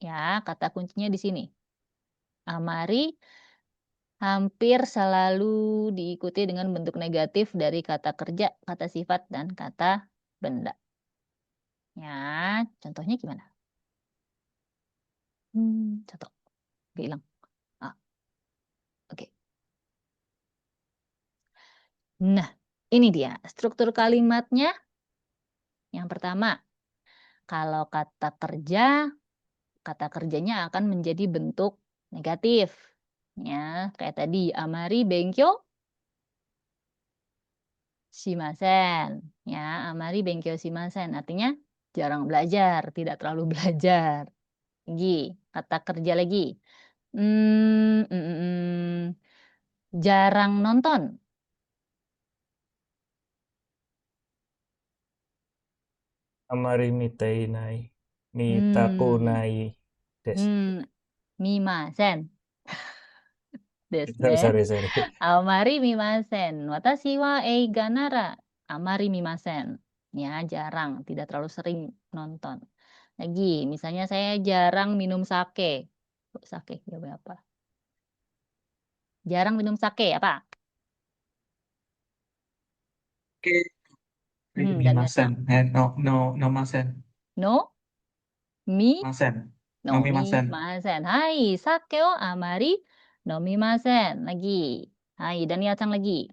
[SPEAKER 1] Ya, kata kuncinya di sini. Amari hampir selalu diikuti dengan bentuk negatif dari kata kerja, kata sifat, dan kata benda. Ya, contohnya gimana? Contoh. Bilang. Oke. Nah, ini dia struktur kalimatnya. Yang pertama, kalau kata kerjanya akan menjadi bentuk negatif. Ya, kayak tadi, amari benkyo shimasen. Ya, amari benkyo shimasen. Artinya jarang belajar, tidak terlalu belajar. Lagi, kata kerja lagi. Jarang nonton.
[SPEAKER 6] Amari Mitainai. Mitakunai. Des.
[SPEAKER 1] Mimasen. ですね。
[SPEAKER 6] Sorry, sorry.
[SPEAKER 1] あまり見ません。私は映画ならあまり見ません. Ya, jarang, tidak terlalu sering nonton. Lagi, misalnya saya jarang minum sake. Sake, jawabnya apa? Jarang minum sake, apa?
[SPEAKER 8] Oke,
[SPEAKER 1] Dan
[SPEAKER 8] mimasen. Nomasen.
[SPEAKER 1] No? Mi?
[SPEAKER 8] Masen.
[SPEAKER 1] Nomimasen.
[SPEAKER 8] Nomimasen.
[SPEAKER 1] Hai, sake o amari nomimasen. Lagi. Hai, dan Yatang lagi.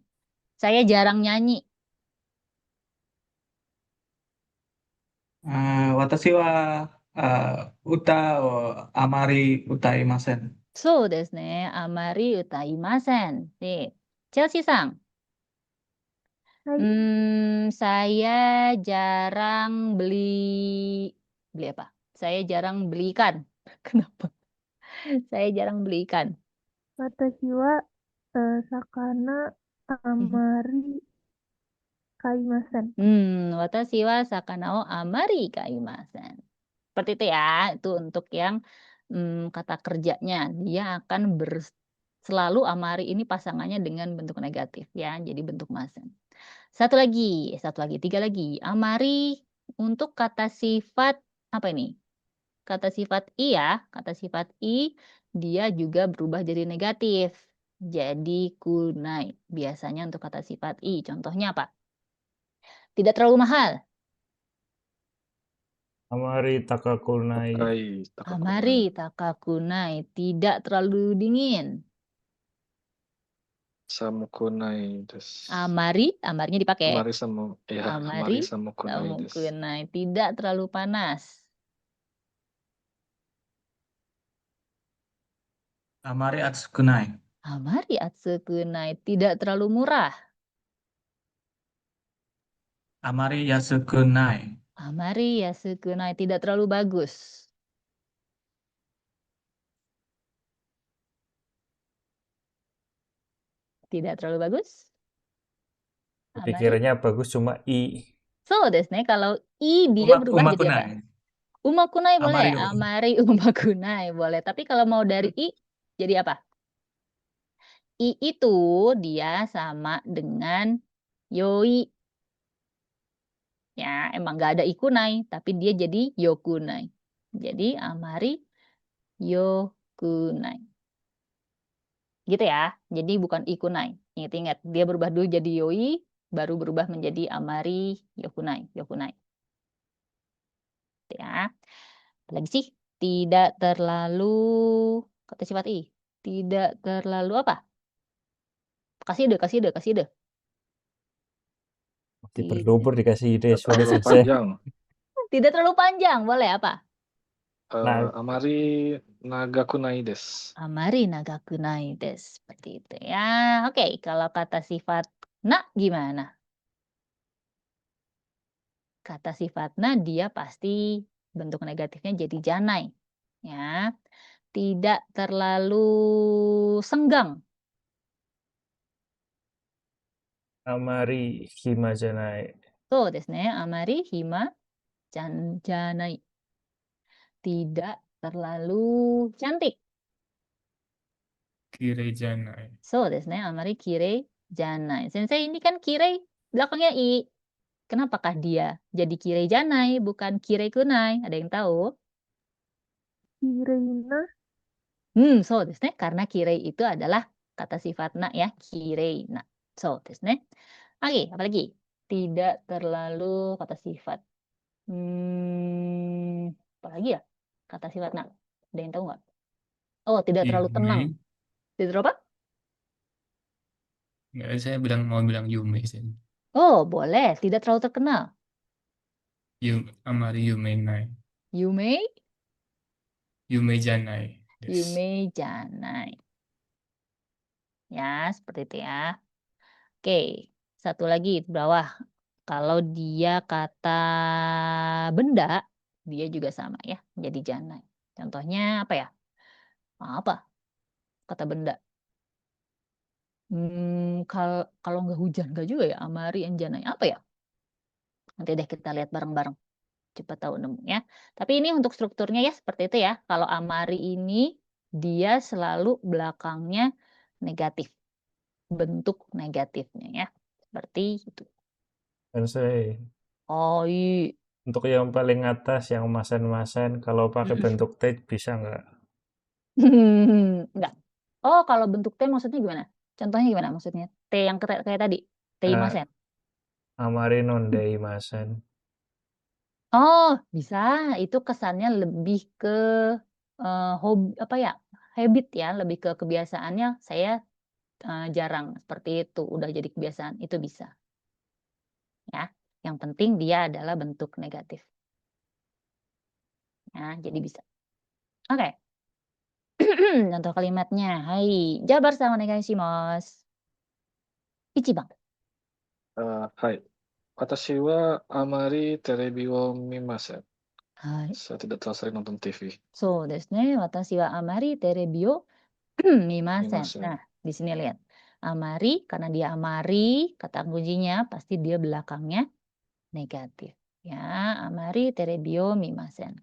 [SPEAKER 1] Saya jarang nyanyi.
[SPEAKER 8] Watashi wa uta o amari utaimasen.
[SPEAKER 1] So desu ne. Amari utaimasen. Chelsea-san.
[SPEAKER 7] Hai.
[SPEAKER 1] Saya jarang beli apa? Saya jarang beli ikan. Kenapa? Saya jarang beli ikan.
[SPEAKER 7] Watashi wa sakana amari kaimasen.
[SPEAKER 1] Watashi wa sakana o amari kaimasen. Seperti itu ya. Itu untuk yang kata kerjanya. Dia akan selalu amari ini pasangannya dengan bentuk negatif ya. Jadi bentuk masen. Satu lagi, 3 lagi. Amari untuk kata sifat apa ini? Kata sifat i ya, kata sifat i dia juga berubah jadi negatif. Jadi kunai. Biasanya untuk kata sifat i. Contohnya apa? Tidak terlalu mahal.
[SPEAKER 6] Amari takakunai.
[SPEAKER 1] Amari takakunai. Tidak terlalu dingin.
[SPEAKER 5] Samukunai desu.
[SPEAKER 1] Amarinya dipakai.
[SPEAKER 5] Amari samukunai desu.
[SPEAKER 1] Samukunai. Tidak terlalu panas.
[SPEAKER 8] Amari atsukunai.
[SPEAKER 1] Amari atsukunai. Tidak terlalu murah.
[SPEAKER 8] Amari yasukunai.
[SPEAKER 1] Amari yasukunai. Tidak terlalu bagus. Tidak terlalu bagus.
[SPEAKER 6] Pikirannya bagus cuma i.
[SPEAKER 1] So desu ne. Kalau i dia berubah jadi apa? Umakunai boleh. Amari umakunai boleh. Tapi kalau mau dari i jadi apa? I itu dia sama dengan yoi. Ya, emang nggak ada ikunai, tapi dia jadi yokunai. Jadi amari yokunai. Gitu ya. Jadi bukan ikunai. Ingat-ingat, dia berubah dulu jadi yoi, baru berubah menjadi amari yokunai. Yokunai. Gitu ya. Apalagi sih? Tidak terlalu, kata sifat i. Tidak terlalu apa? Kasih ide.
[SPEAKER 6] Masih berlumpur dikasih ide. Sulit
[SPEAKER 5] Terlalu
[SPEAKER 6] selesai.
[SPEAKER 5] panjang.
[SPEAKER 1] Tidak terlalu panjang, boleh apa?
[SPEAKER 5] Amari nagakunai desu.
[SPEAKER 1] Amari nagakunai desu. Seperti itu ya. Oke, kalau kata sifat na gimana? Kata sifat na dia pasti bentuk negatifnya jadi janai. Ya. Tidak terlalu senggang.
[SPEAKER 6] Amari himajanai.
[SPEAKER 1] So desu ne. Amari hima janai. Tidak terlalu cantik.
[SPEAKER 4] Kirei janai.
[SPEAKER 1] So desu ne. Amari kirei janai. Sensei ini kan kirei belakangnya i. Kenapakah dia jadi kirei janai bukan kirei kunai? Ada yang tahu?
[SPEAKER 7] Kireina.
[SPEAKER 1] So desu ne. Karena kirei itu adalah kata sifat na ya, kirei na. So desu ne. Oke, apalagi? Tidak terlalu kata sifat. Apalagi ya? Kata sifat na. Ada yang tahu nggak? Oh, tidak terlalu tenang. Tidak terlalu apa?
[SPEAKER 4] Nggak, saya mau bilang yume sih.
[SPEAKER 1] Oh, boleh. Tidak terlalu terkenal.
[SPEAKER 4] Amari yume nai.
[SPEAKER 1] Yume
[SPEAKER 4] Janai.
[SPEAKER 1] Yume janai. Ya, seperti itu ya. Oke, satu lagi di bawah. Kalau dia kata benda, dia juga sama ya, jadi janai. Contohnya apa ya? Apa? Kata benda. Kalau nggak hujan, nggak juga ya. Amari janai. Apa ya? Nanti deh kita lihat bareng-bareng. Cepat tahu nemu ya. Tapi ini untuk strukturnya ya seperti itu ya. Kalau amari ini dia selalu belakangnya negatif. Bentuk negatifnya ya. Seperti itu.
[SPEAKER 6] Sensei,
[SPEAKER 1] Oi.
[SPEAKER 6] untuk yang paling atas, yang masen-masen, kalau pakai bentuk T bisa nggak?
[SPEAKER 1] Enggak. Oh, kalau bentuk T maksudnya gimana? Contohnya gimana maksudnya? T yang kayak tadi. Teimasen.
[SPEAKER 6] Amari nondeimasen.
[SPEAKER 1] Oh, bisa. Itu kesannya lebih ke habit ya, lebih ke kebiasaannya saya jarang seperti itu, udah jadi kebiasaan, itu bisa. Ya, yang penting dia adalah bentuk negatif. Ya, jadi bisa. Oke. Contoh kalimatnya. Hai, jabar-san onegaishimasu. Ichiban.
[SPEAKER 5] はい。私はあまりテレビを見ません。
[SPEAKER 1] はい。
[SPEAKER 5] Saya tidak terlalu sering nonton TV.
[SPEAKER 1] そうですね。私はあまりテレビを見ません。
[SPEAKER 5] Mimasen.
[SPEAKER 1] Nah, di sini lihat. Amari, karena dia amari, kata kuncinya pasti dia belakangnya negatif. Ya, amari terebi o mimasen.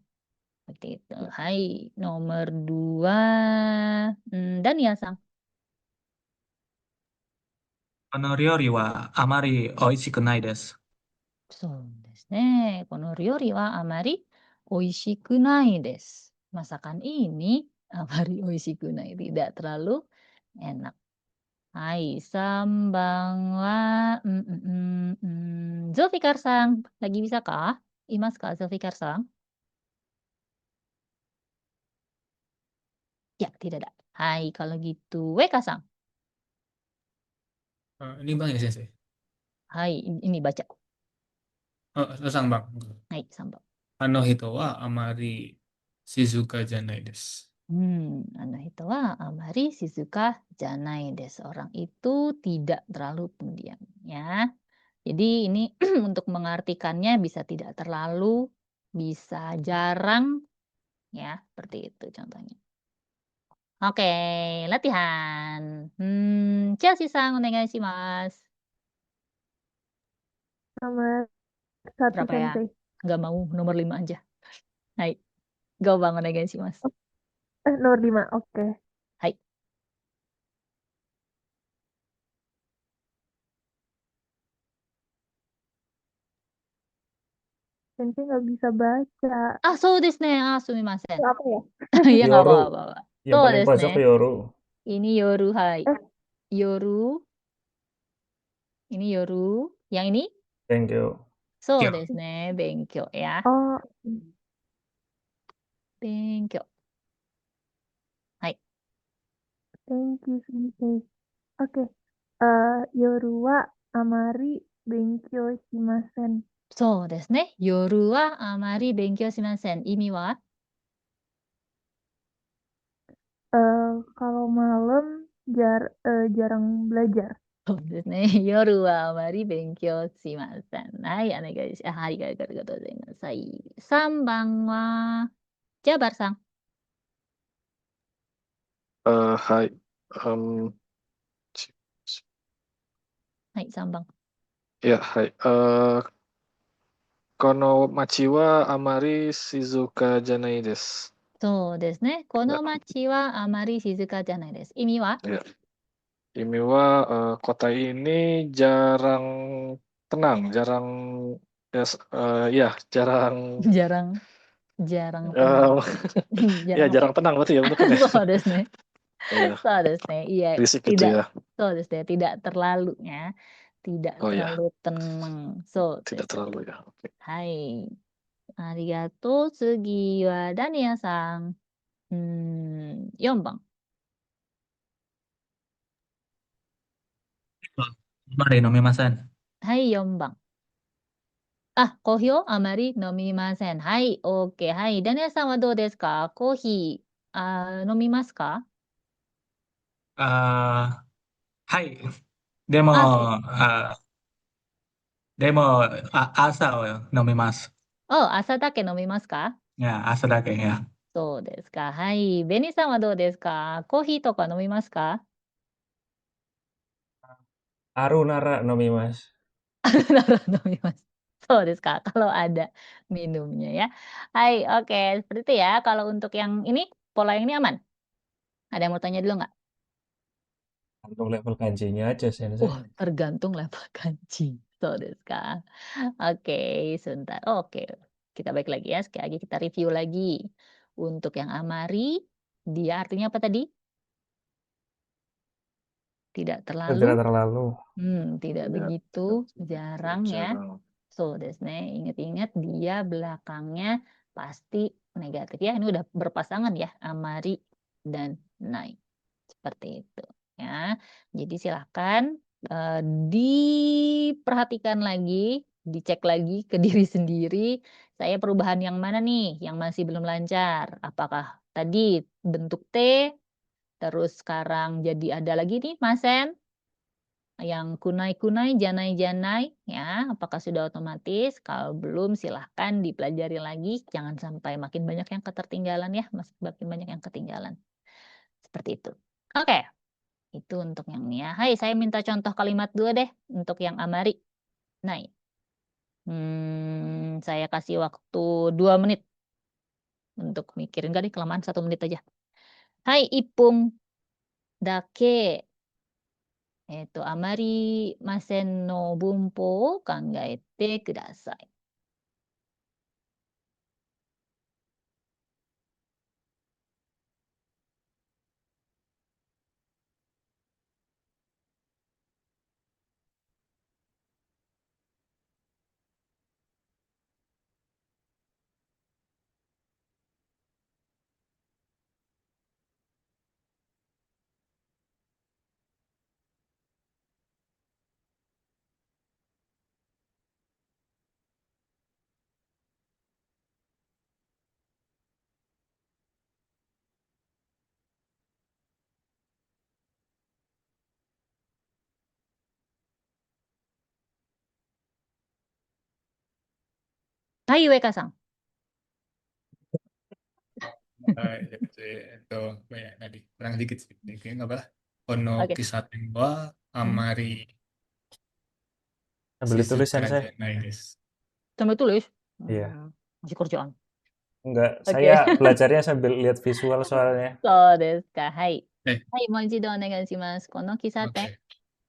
[SPEAKER 1] Seperti itu. Hai, nomor 2. Daniel-san.
[SPEAKER 8] この料理はあまり美味しくないです。
[SPEAKER 1] そうですね。この料理はあまり美味しくないです。Masakan ini amari oishikunai, tidak terlalu enak. Hai, sambang wa Zulfikar-san, lagi bisa kah? Imas kah Zulfikar-san? Ya, tidak ada. Hai, kalau gitu Weka-san.
[SPEAKER 4] Ini Bang ya, Sensei?
[SPEAKER 1] Hai, ini baca.
[SPEAKER 4] Sang Bang.
[SPEAKER 1] Hai, sambang.
[SPEAKER 4] Ano hito wa amari shizuka janai desu.
[SPEAKER 1] Itu wa amari shizuka janai desu. Orang itu tidak terlalu pendiam. Ya. Jadi ini untuk mengartikannya bisa tidak terlalu, bisa jarang. Ya, seperti itu contohnya. Oke, latihan. Chelsea-san, onegaishimasu.
[SPEAKER 7] Nomor 1,
[SPEAKER 1] Berapa ya?
[SPEAKER 7] Sensei.
[SPEAKER 1] Nggak mau, nomor 5 aja. Hai, go bang, onegaishimasu.
[SPEAKER 7] Nomor 5, oke.
[SPEAKER 1] Hai.
[SPEAKER 7] Sensei nggak bisa baca.
[SPEAKER 1] So desu ne. Sumimasen.
[SPEAKER 7] Itu apa ya?
[SPEAKER 1] Iya, nggak
[SPEAKER 6] Yoru.
[SPEAKER 1] apa-apa.
[SPEAKER 6] Yang
[SPEAKER 1] So
[SPEAKER 6] paling
[SPEAKER 1] desu
[SPEAKER 6] pojok
[SPEAKER 1] ne.
[SPEAKER 6] Yoru.
[SPEAKER 1] Ini yoru, hai.
[SPEAKER 7] Eh.
[SPEAKER 1] Yoru. Ini yoru. Yang ini?
[SPEAKER 6] Thank you.
[SPEAKER 1] So
[SPEAKER 8] Benkyo.
[SPEAKER 1] desu ne. Benkyo ya.
[SPEAKER 7] Oh,
[SPEAKER 1] Benkyo. Hai.
[SPEAKER 7] thank you, Sensei. Oke. Yoru wa amari benkyou shimasen.
[SPEAKER 1] So desu ne. Yoru wa amari benkyou shimasen. Imi wa?
[SPEAKER 7] Kalau malam jarang belajar.
[SPEAKER 1] そうですね。夜はあまり勉強しません。はい、お願いします。はい、ありがとうございます。3番は、じゃあ、バルさん。
[SPEAKER 5] はい。
[SPEAKER 1] はい、3番。
[SPEAKER 5] Ya, hai. Kono machi wa amari shizuka janai desu.
[SPEAKER 1] そうですね。この町はあまり静かじゃないです。意味は
[SPEAKER 5] Ya. Ini wa kota ini jarang tenang, jarang ya jarang
[SPEAKER 1] jarang tenang.
[SPEAKER 5] ya jarang tenang berarti ya benar kan ya.
[SPEAKER 1] そうですね。
[SPEAKER 5] Iya,
[SPEAKER 1] そうですね。Iya,
[SPEAKER 5] berisik gitu
[SPEAKER 1] tidak.
[SPEAKER 5] ya.
[SPEAKER 1] そうですね。tidak terlalu ya. Tidak
[SPEAKER 5] Oh ya,
[SPEAKER 1] terlalu tenang. So
[SPEAKER 5] tidak terlalu ya. Oke.
[SPEAKER 1] はい。ありがとう。次はダニアさん。4番。
[SPEAKER 8] Mari nomimasen.
[SPEAKER 1] はい、4番。コーヒーをあまり飲みません。はい、OK。はい。ダニアさんはどうですか？コーヒー、飲みますか？
[SPEAKER 8] はい。でも、朝を飲みます。
[SPEAKER 1] 朝だけ飲みますか？
[SPEAKER 8] いや、朝だけや。
[SPEAKER 1] そうですか。はい。ベニさんはどうですか？コーヒーとか飲みますか？
[SPEAKER 6] Aru nara nomimasu.
[SPEAKER 1] 飲みます。そうですか。Kalau ada minumnya ya. Hai, oke. Seperti itu ya. Kalau untuk yang ini, pola yang ini aman? Ada yang mau tanya dulu nggak?
[SPEAKER 6] Tergantung level kanjinya aja, Sensei.
[SPEAKER 1] Tergantung level kanji. So desu ka. Oke, sebentar. Oke, kita balik lagi ya. Sekali lagi kita review lagi. Untuk yang amari, dia artinya apa tadi? Tidak
[SPEAKER 6] Tidak
[SPEAKER 1] terlalu,
[SPEAKER 6] terlalu.
[SPEAKER 1] tidak
[SPEAKER 5] Iya,
[SPEAKER 1] begitu, jarang ya.
[SPEAKER 5] jarang.
[SPEAKER 1] So desu ne. Ingat-ingat dia belakangnya pasti negatif ya. Ini udah berpasangan ya, amari dan nai. Seperti itu ya. Jadi silakan diperhatikan lagi, dicek lagi ke diri sendiri. Saya perubahan yang mana nih yang masih belum lancar? Apakah tadi bentuk T, terus sekarang jadi ada lagi nih masen, yang kunai-kunai, janai-janai ya, apakah sudah otomatis? Kalau belum silahkan dipelajari lagi, jangan sampai makin banyak yang ketertinggalan ya, makin banyak yang ketinggalan. Seperti itu. Oke. Itu untuk yang ini ya. Hai, saya minta contoh kalimat dua deh untuk yang amari. Nai. Saya kasih waktu 2 menit untuk mikirin. Enggak deh, kelamaan 1 menit aja. Hai, Ipung dake. Amari masen no bunpo o kangaete kudasai. Hai, Weka-san.
[SPEAKER 4] Itu banyak tadi kurang dikit sih. Kayaknya apa? Ono
[SPEAKER 1] Oke.
[SPEAKER 4] kisaten wa amari
[SPEAKER 6] Sambil ditulis,
[SPEAKER 4] shizuka
[SPEAKER 6] Sensei.
[SPEAKER 4] janai desu.
[SPEAKER 1] Sambil tulis?
[SPEAKER 6] Iya.
[SPEAKER 1] Masih kerjaan.
[SPEAKER 6] Enggak,
[SPEAKER 1] Oke.
[SPEAKER 6] saya belajarnya sambil lihat visual soalnya.
[SPEAKER 1] So desu ka. Hai. Hai, mo ichido onegaishimasu. Kono kisaten.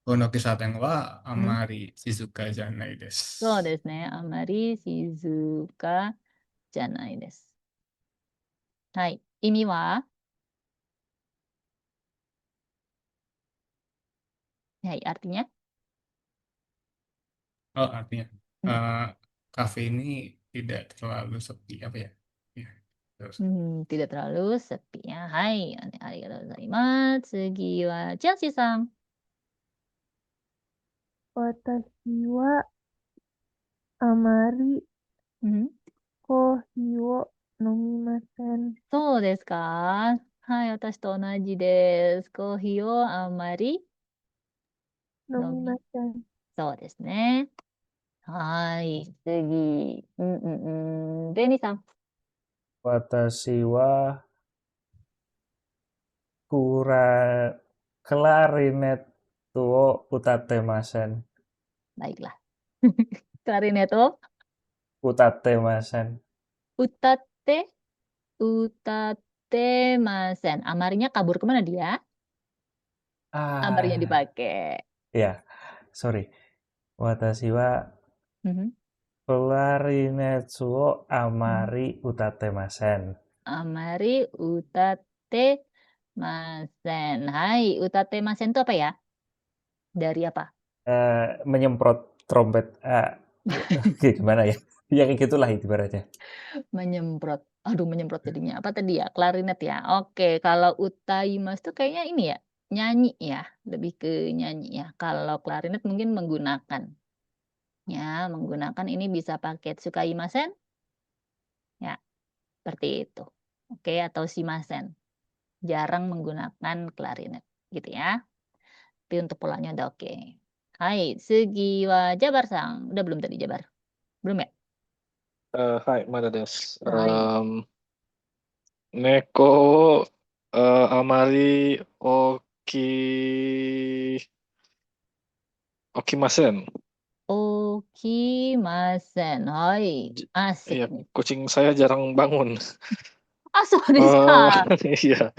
[SPEAKER 4] Kono kisaten wa amari shizuka janai desu.
[SPEAKER 1] そうですね。あまり静かじゃないです。はい。意味は？はい、artinya?
[SPEAKER 4] Oh, artinya kafe ini tidak terlalu sepi apa ya? Ya, terus.
[SPEAKER 1] Tidak terlalu sepi ya. Hai, arigatou gozaimasu. Tsugi wa Chelsea-san.
[SPEAKER 7] Watashi wa amari kohi wo nomimasen.
[SPEAKER 1] そうですか？はい、私と同じです。コーヒーをあまり
[SPEAKER 7] nomimasen。
[SPEAKER 1] そうですね。はい、次。ベニさん。
[SPEAKER 6] Watashi wa klarinet wo utatemasen.
[SPEAKER 1] Baiklah. Klarinet wo
[SPEAKER 6] Utatemasen.
[SPEAKER 1] Utatemasen. Amarinya kabur kemana dia? Amarinya dipakai.
[SPEAKER 6] Ya, sorry. Watashi wa klarinet wo amari utatemasen.
[SPEAKER 1] Amari utatemasen. Hai, utatemasen itu apa ya? Dari apa?
[SPEAKER 6] Menyemprot trompet. Gimana ya? Ya kayak gitulah ibaratnya.
[SPEAKER 1] Menyemprot. Aduh, menyemprot jadinya. Apa tadi ya? Klarinet ya. Oke, kalau utaimasu itu kayaknya ini ya. Nyanyi ya. Lebih ke nyanyi ya. Kalau klarinet mungkin menggunakan. Ya, menggunakan ini bisa pakai tsukaimasen. Ya, seperti itu. Oke, atau shimasen. Jarang menggunakan klarinet. Gitu ya. Tapi untuk polanya udah oke. Hai, Sugi wa Jabar-san. Udah belum tadi Jabar? Belum ya?
[SPEAKER 5] Hai, Mada desu.
[SPEAKER 1] Hai.
[SPEAKER 5] Neko amari okimasen.
[SPEAKER 1] Okimasen. Hai, asik
[SPEAKER 5] Iya,
[SPEAKER 1] nih.
[SPEAKER 5] kucing saya jarang bangun.
[SPEAKER 1] Ah, so desu ka.
[SPEAKER 5] Iya.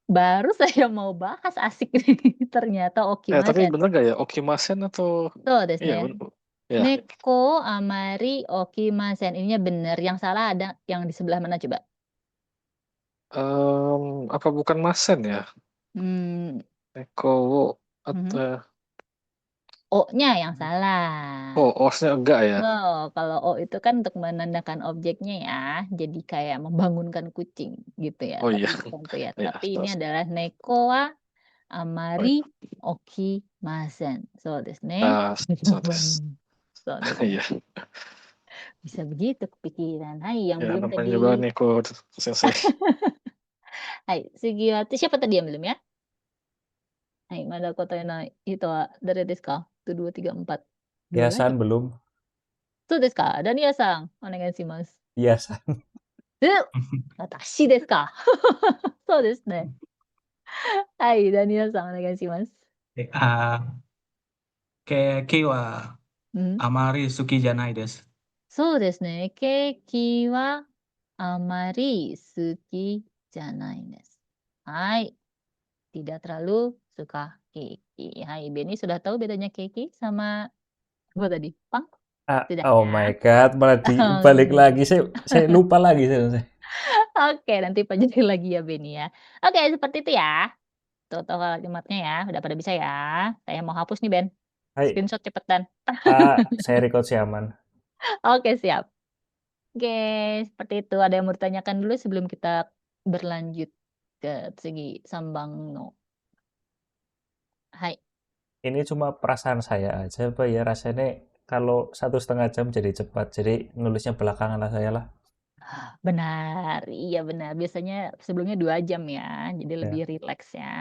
[SPEAKER 1] baru saya mau bahas asik nih. Ternyata
[SPEAKER 5] Tapi
[SPEAKER 1] okimasen.
[SPEAKER 5] bener gak ya? Okimasen atau?
[SPEAKER 1] Tuh, desu
[SPEAKER 5] Iya,
[SPEAKER 1] ne.
[SPEAKER 5] bener. Ya.
[SPEAKER 1] Neko amari okimasen. Ininya bener. Yang salah ada yang di sebelah mana coba?
[SPEAKER 5] Apa bukan masen ya?
[SPEAKER 1] Hmm,
[SPEAKER 5] Neko wo
[SPEAKER 1] mhm.
[SPEAKER 5] atau
[SPEAKER 1] O-nya yang salah.
[SPEAKER 5] osnya enggak ya?
[SPEAKER 1] Oh, kalau O itu kan untuk menandakan objeknya ya. Jadi kayak membangunkan kucing gitu ya.
[SPEAKER 5] Oh
[SPEAKER 1] Tapi
[SPEAKER 5] iya.
[SPEAKER 1] bukan tuh ya.
[SPEAKER 5] Iya,
[SPEAKER 1] Tapi ini
[SPEAKER 5] terus.
[SPEAKER 1] adalah neko wa amari okimasen. So desu ne.
[SPEAKER 5] So desu.
[SPEAKER 1] So desu ne.
[SPEAKER 5] Iya.
[SPEAKER 1] Bisa begitu kepikiran. Hai, yang
[SPEAKER 5] Ya,
[SPEAKER 1] belum
[SPEAKER 5] namanya
[SPEAKER 1] tadi.
[SPEAKER 5] juga Neko Sensei.
[SPEAKER 1] Hai, Sugiwati. Siapa tadi yang belum ya? Hai, mada kota na ito wa dare desu ka? 1, 2, 3, 4. Belum lagi.
[SPEAKER 6] Yasan belum.
[SPEAKER 1] So desu ka? Dania-san, onegai shimasu.
[SPEAKER 6] Yasan.
[SPEAKER 1] Watashi desu ka? そうですね。はい、ダニエルさんお願いします。
[SPEAKER 8] ケーキは
[SPEAKER 1] うん
[SPEAKER 8] あまり好きじゃないです。
[SPEAKER 1] そうですね。ケーキはあまり好きじゃないです。Hai, tidak terlalu suka keki. Hai, Benny sudah tahu bedanya keki sama apa tadi? Pang? Tidak
[SPEAKER 6] Oh
[SPEAKER 1] ya?
[SPEAKER 6] my God, malah dibalik lagi. Saya lupa lagi.
[SPEAKER 1] Oke, nanti pelajari lagi ya Benny ya. Oke, seperti itu ya. Tuh kalimatnya ya. Udah pada bisa ya. Saya mau hapus nih Ben.
[SPEAKER 6] Hai,
[SPEAKER 1] Screenshot cepetan.
[SPEAKER 6] saya record si Aman.
[SPEAKER 1] Oke, siap. Oke, seperti itu. Ada yang mau ditanyakan dulu sebelum kita berlanjut ke segi sambang no. Hai.
[SPEAKER 6] Ini cuma perasaan saya aja, Pak ya. Rasanya kalau 1,5 jam jadi cepat. Jadi nulisnya belakangan lah saya lah.
[SPEAKER 1] Benar, iya benar. Biasanya sebelumnya 2 jam ya. Jadi lebih
[SPEAKER 6] Ya.
[SPEAKER 1] rileks ya.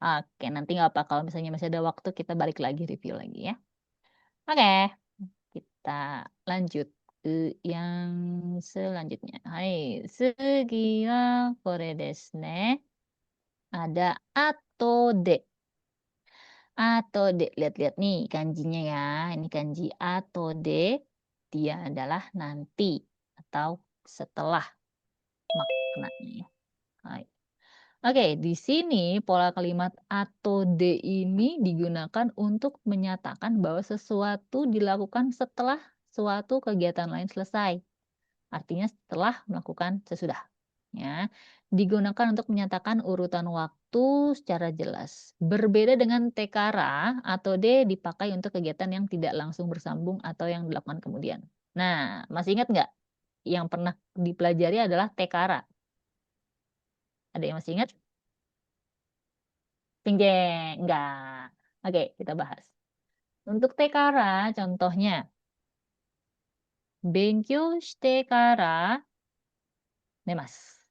[SPEAKER 1] Oke, nanti nggak apa kalau misalnya masih ada waktu kita balik lagi review lagi ya. Oke, kita lanjut ke yang selanjutnya. Hai, sugi wa kore desu ne. Ada ato de. Atau de, lihat-lihat nih kanjinya ya. Ini kanji atau de, dia adalah nanti atau setelah maknanya. Hai. Oke, di sini pola kalimat atau de ini digunakan untuk menyatakan bahwa sesuatu dilakukan setelah suatu kegiatan lain selesai. Artinya setelah melakukan sesudah. Ya, digunakan untuk menyatakan urutan waktu secara jelas. Berbeda dengan tekara atau de dipakai untuk kegiatan yang tidak langsung bersambung atau yang dilakukan kemudian. Nah, masih ingat nggak? Yang pernah dipelajari adalah tekara. Ada yang masih ingat? Pinggeng, enggak. Oke, kita bahas. Untuk tekara, contohnya. Benkyou shite kara nemasu.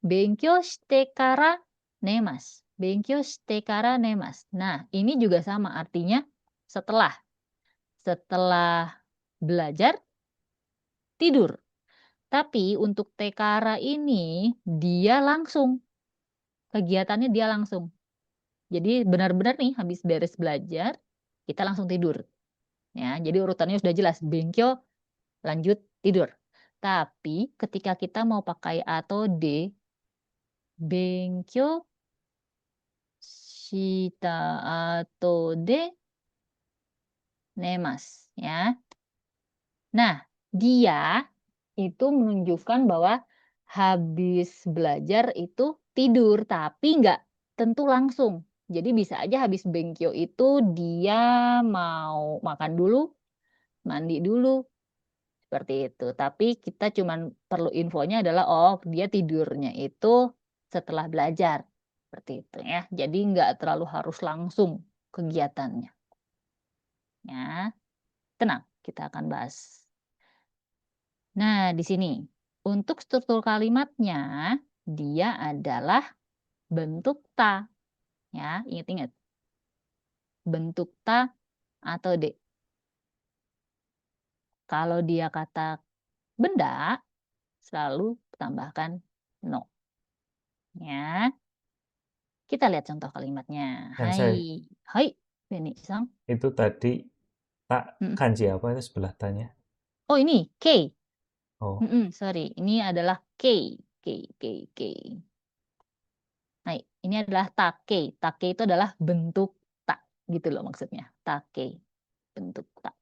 [SPEAKER 1] Benkyou shite kara nemasu. Benkyou shite kara nemasu. Nah, ini juga sama artinya setelah. Setelah belajar, tidur. Tapi untuk tekara ini, dia langsung. Kegiatannya dia langsung. Jadi benar-benar nih, habis beres belajar, kita langsung tidur. Ya, jadi urutannya sudah jelas. Benkyou, lanjut tidur. Tapi ketika kita mau pakai atau de, benkyou shita atau de nemasu ya. Nah, dia itu menunjukkan bahwa habis belajar itu tidur, tapi nggak tentu langsung. Jadi bisa aja habis benkyou itu dia mau makan dulu, mandi dulu, seperti itu. Tapi kita cuman perlu infonya adalah, oh dia tidurnya itu setelah belajar. Seperti itu ya. Jadi nggak terlalu harus langsung kegiatannya. Ya, tenang, kita akan bahas. Nah, di sini untuk struktur kalimatnya dia adalah bentuk ta. Ya, ingat-ingat. Bentuk ta atau de. Kalau dia kata benda, selalu tambahkan no. Ya. Kita lihat contoh kalimatnya.
[SPEAKER 6] Sensei,
[SPEAKER 1] Hai, Benny-san.
[SPEAKER 6] itu tadi tak
[SPEAKER 1] Mm.
[SPEAKER 6] kanji apa itu sebelah tanya?
[SPEAKER 1] Oh, ini K.
[SPEAKER 6] Oh,
[SPEAKER 1] Sorry, ini adalah K. K. Nah, ini adalah take. Take itu adalah bentuk tak, gitu loh maksudnya. Take, bentuk tak.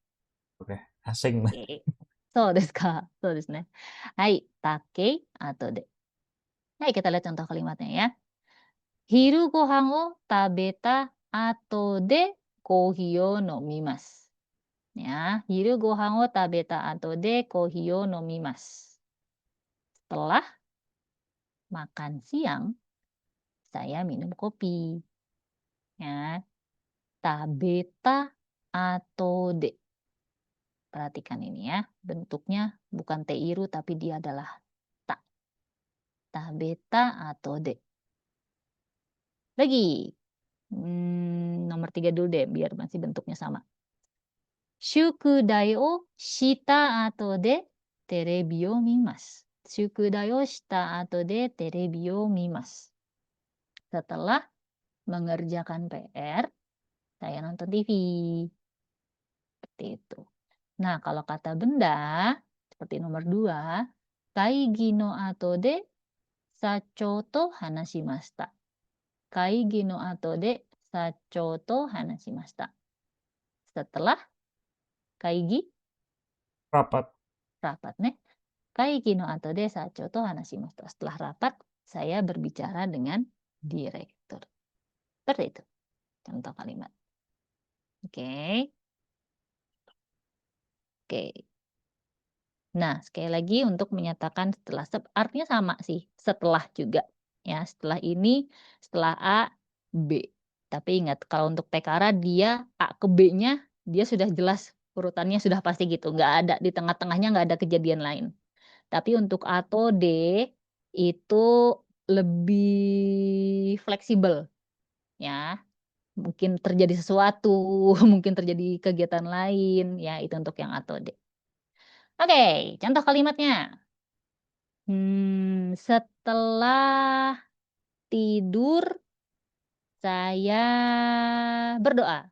[SPEAKER 6] Oke, asing.
[SPEAKER 1] Oke. So desu ka? So desu ne. Hai, take atau de. Hai, kita lihat contoh kalimatnya ya. Hiru gohan o tabeta ato de kohi o nomimasu. Ya, hiru gohan o tabeta ato de kohi o nomimasu. Setelah makan siang, saya minum kopi. Ya, tabeta atau de. Perhatikan ini ya, bentuknya bukan teiru tapi dia adalah ta. Tabeta atau de. Lagi. Nomor 3 dulu deh, biar masih bentuknya sama. Shukudai o shita ato de terebi o mimasu. Shukudai o shita ato de terebi o mimasu. Setelah mengerjakan PR, saya nonton TV. Seperti itu. Nah, kalau kata benda, seperti nomor 2, kaigi no ato de sacho to hanashimashita. Kaigi no ato de sacho to hanashimashita. Setelah kaigi,
[SPEAKER 6] Rapat.
[SPEAKER 1] rapat nih. Kaigi no ato de sacho to hanashimashita. Setelah rapat, saya berbicara dengan direktur. Seperti itu. Contoh kalimat. Oke. Oke. Nah, sekali lagi untuk menyatakan setelah, artinya sama sih, setelah juga. Ya, setelah ini, setelah A, B. Tapi ingat, kalau untuk perkara dia A ke B-nya, dia sudah jelas urutannya sudah pasti gitu. Nggak ada, di tengah-tengahnya nggak ada kejadian lain. Tapi untuk A atau D, itu lebih fleksibel. Ya, mungkin terjadi sesuatu, mungkin terjadi kegiatan lain. Ya, itu untuk yang A atau D. Oke, contoh kalimatnya. Setelah tidur, saya berdoa.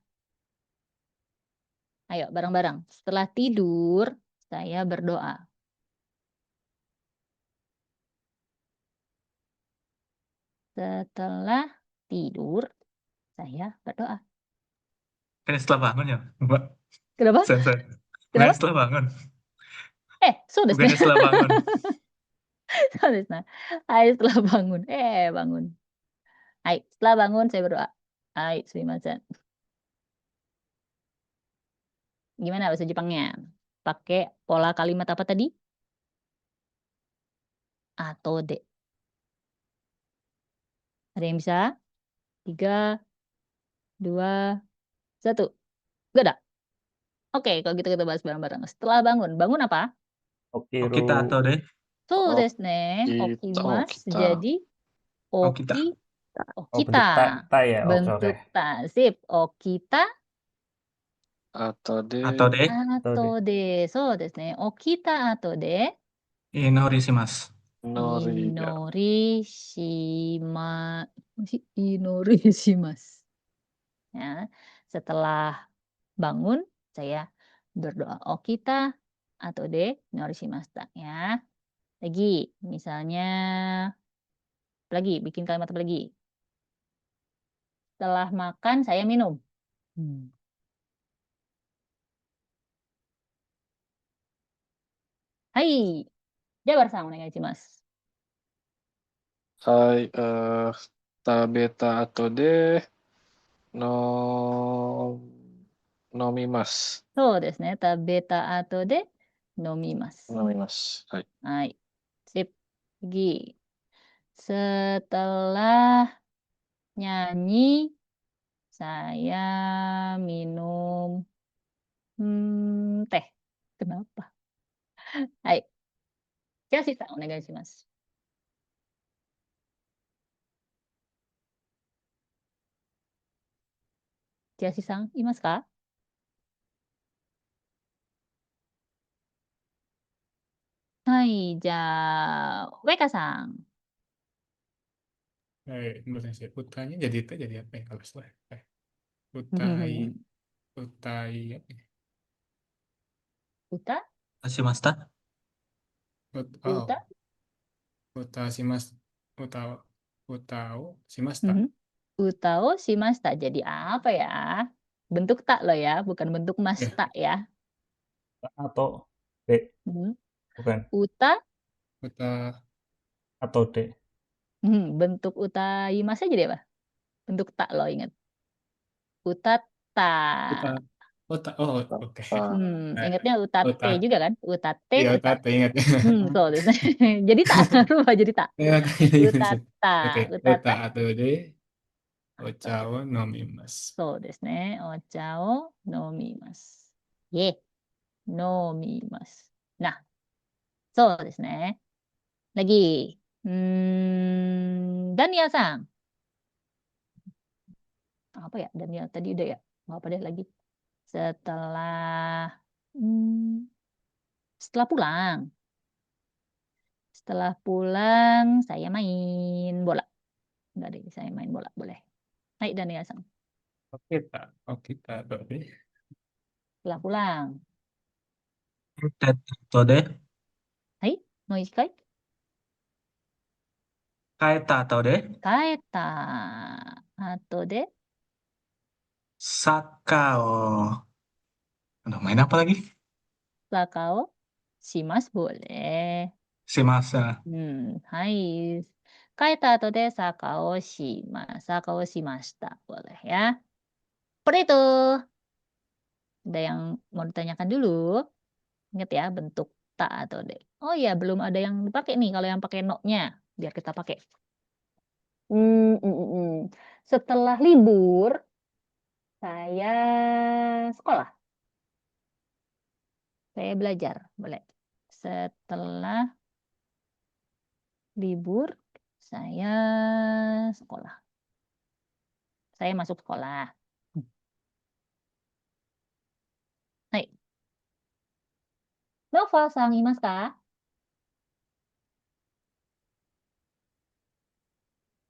[SPEAKER 1] Ayo, bareng-bareng. Setelah tidur, saya berdoa. Setelah tidur, saya berdoa.
[SPEAKER 8] Kan setelah bangun ya, Mbak.
[SPEAKER 1] Kenapa?
[SPEAKER 8] Sensei. Bukan
[SPEAKER 1] Kenapa?
[SPEAKER 8] setelah bangun.
[SPEAKER 1] So desu
[SPEAKER 8] Bukannya
[SPEAKER 1] ne.
[SPEAKER 8] setelah bangun.
[SPEAKER 1] So desu ne. Hai, setelah bangun. Bangun. Hai, setelah bangun saya berdoa. Hai, sumimasen. Gimana bahasa Jepangnya? Pakai pola kalimat apa tadi? Atau de. Ada yang bisa? 3, 2, 1. Gak ada? Oke, kalau gitu kita bahas bareng-bareng. Setelah bangun. Bangun apa?
[SPEAKER 8] Okita atau deh.
[SPEAKER 1] So desu ne.
[SPEAKER 5] Kita,
[SPEAKER 1] Okimasu.
[SPEAKER 5] kita.
[SPEAKER 1] Jadi
[SPEAKER 8] Okita.
[SPEAKER 6] Bentuk
[SPEAKER 1] okita.
[SPEAKER 6] ta ya. Oke,
[SPEAKER 1] Bentuk ta. Sip. Okita
[SPEAKER 5] Atau de.
[SPEAKER 8] Atau deh.
[SPEAKER 1] ato de. So desu ne. Okita ato de.
[SPEAKER 8] Inorisimasu.
[SPEAKER 5] Nori.
[SPEAKER 1] Inorishimasu. Ya. Setelah bangun, saya berdoa. Okita atau de norishimasu. Ya. Lagi, misalnya, lagi, bikin kalimat apa lagi? Setelah makan, saya minum. Hai, Jabar-san, onegaishimasu.
[SPEAKER 5] Hai, tabeta atau de no nomimasu.
[SPEAKER 1] So desu ne, tabeta ato de nomimasu.
[SPEAKER 5] Nomimasu. Hai.
[SPEAKER 1] Hai, sip. Lagi. Setelah nyanyi, saya minum teh. Kenapa? Hai. Chelsea-san, onegaishimasu. Chelsea-san, imasu ka? Hai, Weka-san.
[SPEAKER 4] Menurut saya utanya jadi T jadi apa ya kalau setelah utai apa ya?
[SPEAKER 1] Uta?
[SPEAKER 8] Asimasta.
[SPEAKER 1] Uta?
[SPEAKER 4] Uta si mas uta Utao shimashita.
[SPEAKER 1] Mhm. Utao shimashita. Jadi apa ya? Bentuk tak loh ya, bukan bentuk
[SPEAKER 4] Ya,
[SPEAKER 1] masta ya.
[SPEAKER 6] Atau D,
[SPEAKER 1] Mhm.
[SPEAKER 6] bukan.
[SPEAKER 1] Uta,
[SPEAKER 4] uta
[SPEAKER 6] Atau D.
[SPEAKER 1] bentuk utaimasa jadi apa? Bentuk tak loh, ingat. Utata.
[SPEAKER 4] uta oh oke. Nah,
[SPEAKER 1] Ingatnya utate
[SPEAKER 4] uta
[SPEAKER 1] juga kan? Utate,
[SPEAKER 4] iya
[SPEAKER 1] utate.
[SPEAKER 4] utate ingat.
[SPEAKER 1] So, jadi tak, rubah jadi tak.
[SPEAKER 4] Ya,
[SPEAKER 1] Utata,
[SPEAKER 4] oke, uta
[SPEAKER 1] utata.
[SPEAKER 4] atau D, ochao nomimasu.
[SPEAKER 1] So ですね。お茶を飲みます。飲みます。Nah,そうですね。Lagi. Daniel-san. Apa ya? Daniel tadi udah ya? Nggak apa deh lagi. Setelah pulang. Setelah pulang, saya main bola. Enggak deh, saya main bola. Boleh. Hai, Daniel-san.
[SPEAKER 4] Kita atau D.
[SPEAKER 1] Setelah pulang.
[SPEAKER 8] Atau D.
[SPEAKER 1] Hai, mau ikai?
[SPEAKER 8] Kaeta atau D.
[SPEAKER 1] Kaeta. Atau de?
[SPEAKER 8] Sakao. Aduh, main apa lagi?
[SPEAKER 1] Sakao shimasu boleh.
[SPEAKER 8] Shimasa.
[SPEAKER 1] Hai. Kaeta atau de sakao shimashita. Boleh ya. Seperti itu. Ada yang mau ditanyakan dulu? Ingat ya, bentuk ta atau de. Oh iya, belum ada yang dipakai nih kalau yang pakai no-nya. Biar kita pakai. Setelah libur, saya sekolah. Saya belajar. Boleh. Setelah libur, saya sekolah. Saya masuk sekolah. Hai. Nova-san, imasu ka?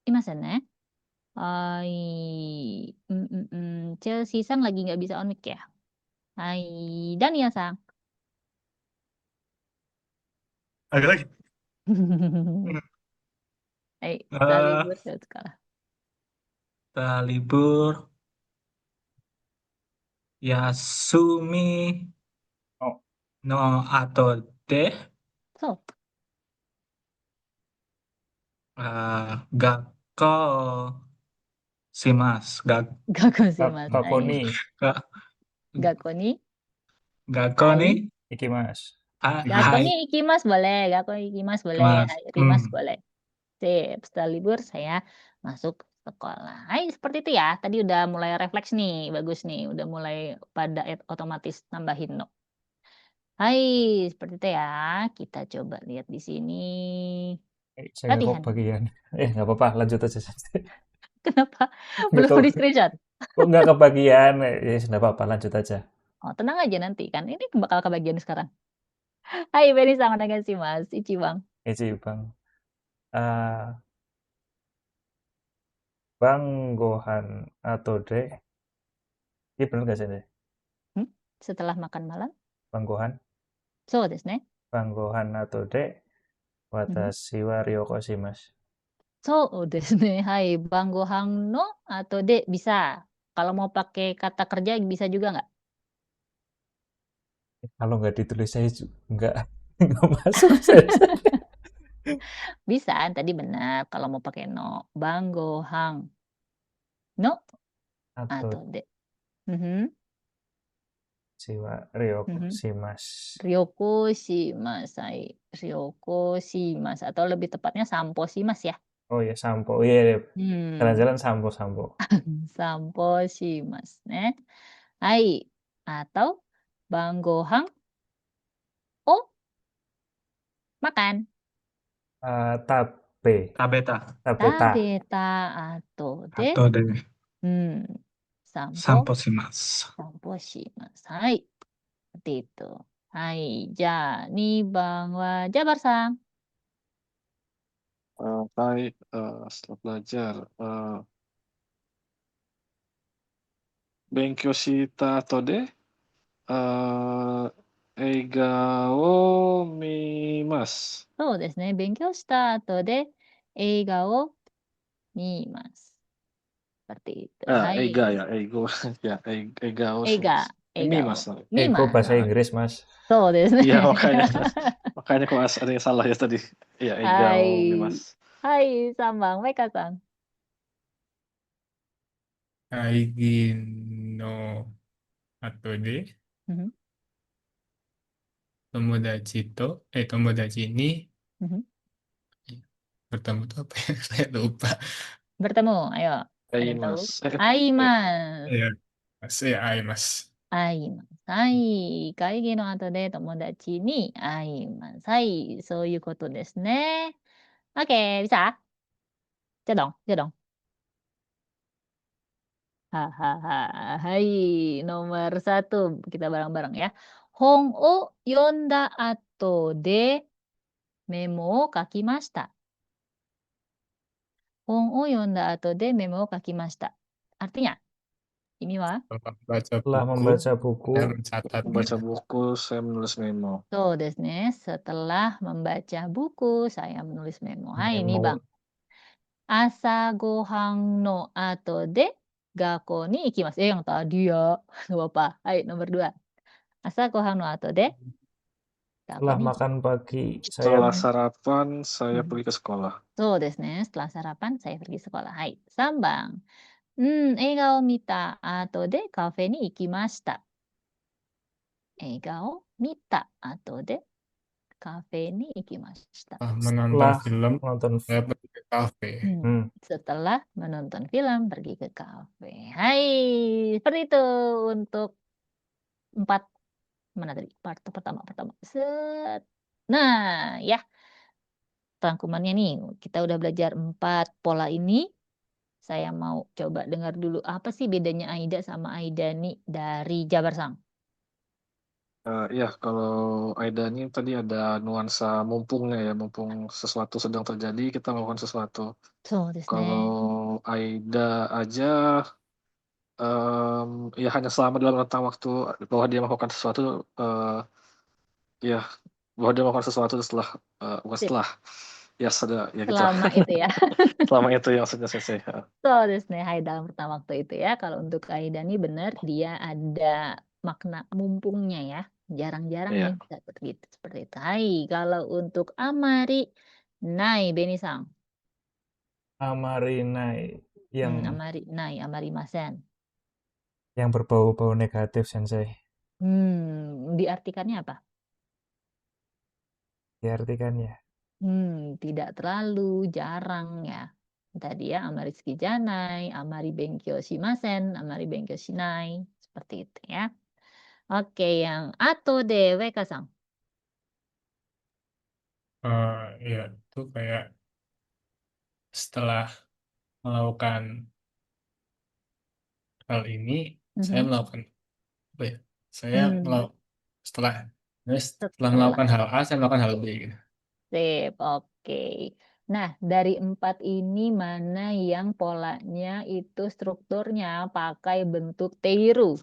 [SPEAKER 1] Imasen ne? Hai. Chelsea-san lagi nggak bisa on mic ya? Hai. Dania-san.
[SPEAKER 8] Ada lagi.
[SPEAKER 1] Hai. Setelah libur, saya sekolah.
[SPEAKER 8] Setelah libur. Yasumi no atau D.
[SPEAKER 1] So,
[SPEAKER 8] Gakko shimasu.
[SPEAKER 1] gakko shimasu.
[SPEAKER 6] Gakko ni
[SPEAKER 1] Gakko ni?
[SPEAKER 8] Gakko ni
[SPEAKER 6] ikimasu.
[SPEAKER 1] Gakko
[SPEAKER 8] Hai.
[SPEAKER 1] ni ikimasu boleh. Gakko ni ikimasu boleh.
[SPEAKER 8] Ikimasu.
[SPEAKER 1] Hai, rimasu boleh. Sip. Setelah libur, saya masuk sekolah. Hai, seperti itu ya. Tadi udah mulai refleks nih. Bagus nih. Udah mulai pada otomatis nambahin no. Hai, seperti itu ya. Kita coba lihat di sini.
[SPEAKER 6] Saya nggak
[SPEAKER 1] Latihan.
[SPEAKER 6] kebagian. Nggak apa-apa, lanjut aja.
[SPEAKER 1] Kenapa?
[SPEAKER 6] Nggak
[SPEAKER 1] Belum di screenshot?
[SPEAKER 6] Kok nggak kebagian? Ya, nggak apa-apa, lanjut aja.
[SPEAKER 1] Oh, tenang aja nanti kan. Ini bakal kebagian sekarang. Hai, Benny sama dengan si Mas. Ichi Bang.
[SPEAKER 6] Ichi Bang. Bang Gohan atau D? Ini benar nggak sih?
[SPEAKER 1] Setelah makan malam?
[SPEAKER 6] Bang Gohan?
[SPEAKER 1] So desu ne.
[SPEAKER 6] Bang Gohan atau D? Watashi wa ryoko shimasu.
[SPEAKER 1] So desu ne. Hai, Bang Gohan no atau de bisa. Kalau mau pakai kata kerja bisa juga nggak?
[SPEAKER 6] Kalau nggak ditulis saya nggak masuk.
[SPEAKER 1] Bisa, tadi benar. Kalau mau pakai no. Bang Gohan no atau de.
[SPEAKER 6] Siwa ryoko shimasu.
[SPEAKER 1] Ryoko shimasu. Hai. Ryoko shimasu. Atau lebih tepatnya sampo shimasu ya.
[SPEAKER 6] Oh ya, sampo. Iya, jalan-jalan sampo.
[SPEAKER 1] Sampo shimasu ne. Hai. Atau Bang Gohan oh makan.
[SPEAKER 8] Tabeta.
[SPEAKER 1] Atau de.
[SPEAKER 8] Sampo shimasu.
[SPEAKER 1] Sampo shimasu. Hai. Seperti itu. Hai. Ja, ni Bang wa Jabar-san.
[SPEAKER 5] Baik, setelah belajar. Benkyou shita atau de? Eiga wo mimasu.
[SPEAKER 1] そうですね。勉強した後で映画を mimas. Seperti itu.
[SPEAKER 5] Eiga
[SPEAKER 1] Hai.
[SPEAKER 5] ya, eigo. Ya, eiga
[SPEAKER 1] Eiga,
[SPEAKER 5] mimas.
[SPEAKER 1] eigao.
[SPEAKER 6] Ego
[SPEAKER 1] Mimas.
[SPEAKER 6] bahasa Inggris, Mas.
[SPEAKER 5] Iya, makanya kok ada yang salah ya tadi. Iya, eigao
[SPEAKER 1] Hai.
[SPEAKER 5] mimas.
[SPEAKER 1] Hai, sambang. Meka-san.
[SPEAKER 4] Aigi no ato de
[SPEAKER 1] Mhm,
[SPEAKER 4] tomodachi ni
[SPEAKER 1] mhm.
[SPEAKER 4] bertemu tuh apa ya? Saya lupa.
[SPEAKER 1] Bertemu, ayo. Ada yang tahu?
[SPEAKER 5] Aimas.
[SPEAKER 1] Aimas.
[SPEAKER 4] Ya, saya aimas.
[SPEAKER 1] Aimas. Hai. Kaigi no ato de tomodachi ni aimas. Hai. そういうことですね。Oke, bisa? Bisa dong. Hahaha. Hai. Nomor 1. Kita bareng-bareng ya. Hon o yonda ato de memo o kakimashita. Hon o yonda ato de memo o kakimashita. Artinya, ini wa?
[SPEAKER 6] Setelah membaca buku,
[SPEAKER 4] saya mencatat
[SPEAKER 5] Membaca
[SPEAKER 4] memo.
[SPEAKER 5] buku, saya menulis memo.
[SPEAKER 1] So desu ne. Setelah membaca buku, saya menulis memo. Hai, ini
[SPEAKER 6] Memo.
[SPEAKER 1] Bang. Asa gohan no ato de gakko ni ikimasu. Yang tadi ya. Gak apa-apa. Hai, nomor 2. Asa gohan no ato de gakko
[SPEAKER 6] Setelah
[SPEAKER 1] ni
[SPEAKER 6] makan pagi,
[SPEAKER 5] Setelah
[SPEAKER 6] saya
[SPEAKER 5] sarapan, saya
[SPEAKER 1] Mhm.
[SPEAKER 5] pergi ke sekolah.
[SPEAKER 1] So desu ne. Setelah sarapan, saya pergi sekolah. Hai, 3 映画を見た後でカフェに行きました。映画を見た後でカフェに行きました。
[SPEAKER 4] Menonton
[SPEAKER 6] setelah
[SPEAKER 4] film,
[SPEAKER 6] menonton
[SPEAKER 4] saya pergi ke kafe.
[SPEAKER 1] Setelah menonton film, pergi ke kafe. Hai, seperti itu untuk 4. Mana tadi? Part pertama. Set. Nah, ya. Rangkumannya nih, kita udah belajar 4 pola ini. Saya mau coba dengar dulu apa sih bedanya Aida sama Aidani dari Jabarsang.
[SPEAKER 5] Iya, kalau Aida ini tadi ada nuansa mumpungnya ya, mumpung sesuatu sedang terjadi, kita melakukan sesuatu.
[SPEAKER 1] So desu ne.
[SPEAKER 5] Kalau Aida aja, ya hanya selama dalam rentang waktu bahwa dia melakukan sesuatu, ya bahwa dia melakukan sesuatu setelah, bukan
[SPEAKER 1] Sip.
[SPEAKER 5] setelah, ya sudah, ya gitu.
[SPEAKER 1] Selama itu ya.
[SPEAKER 5] Selama itu yang maksudnya Sensei.
[SPEAKER 1] So desu ne. Hai, dalam rentang waktu itu ya. Kalau untuk Aidani benar, dia ada makna mumpungnya ya. Jarang-jarang
[SPEAKER 5] Iya.
[SPEAKER 1] nih seperti itu. Hai, kalau untuk Amari Nai Benisang.
[SPEAKER 6] Amarinai yang
[SPEAKER 1] Amari Nai, Amarimasen.
[SPEAKER 6] yang berbau-bau negatif, Sensei.
[SPEAKER 1] Diartikannya apa?
[SPEAKER 6] Diartikannya.
[SPEAKER 1] Tidak terlalu, jarang ya. Tadi ya, amari tsukijanai, amari benkyou shimasen, amari benkyou shinai. Seperti itu ya. Oke, yang ato de Weka-san.
[SPEAKER 4] Ya, itu kayak setelah melakukan hal ini, saya melakukan apa ya? Saya setelah melakukan hal A, saya melakukan hal B gitu.
[SPEAKER 1] Sip, oke. Nah, dari 4 ini mana yang polanya itu strukturnya pakai bentuk teiru?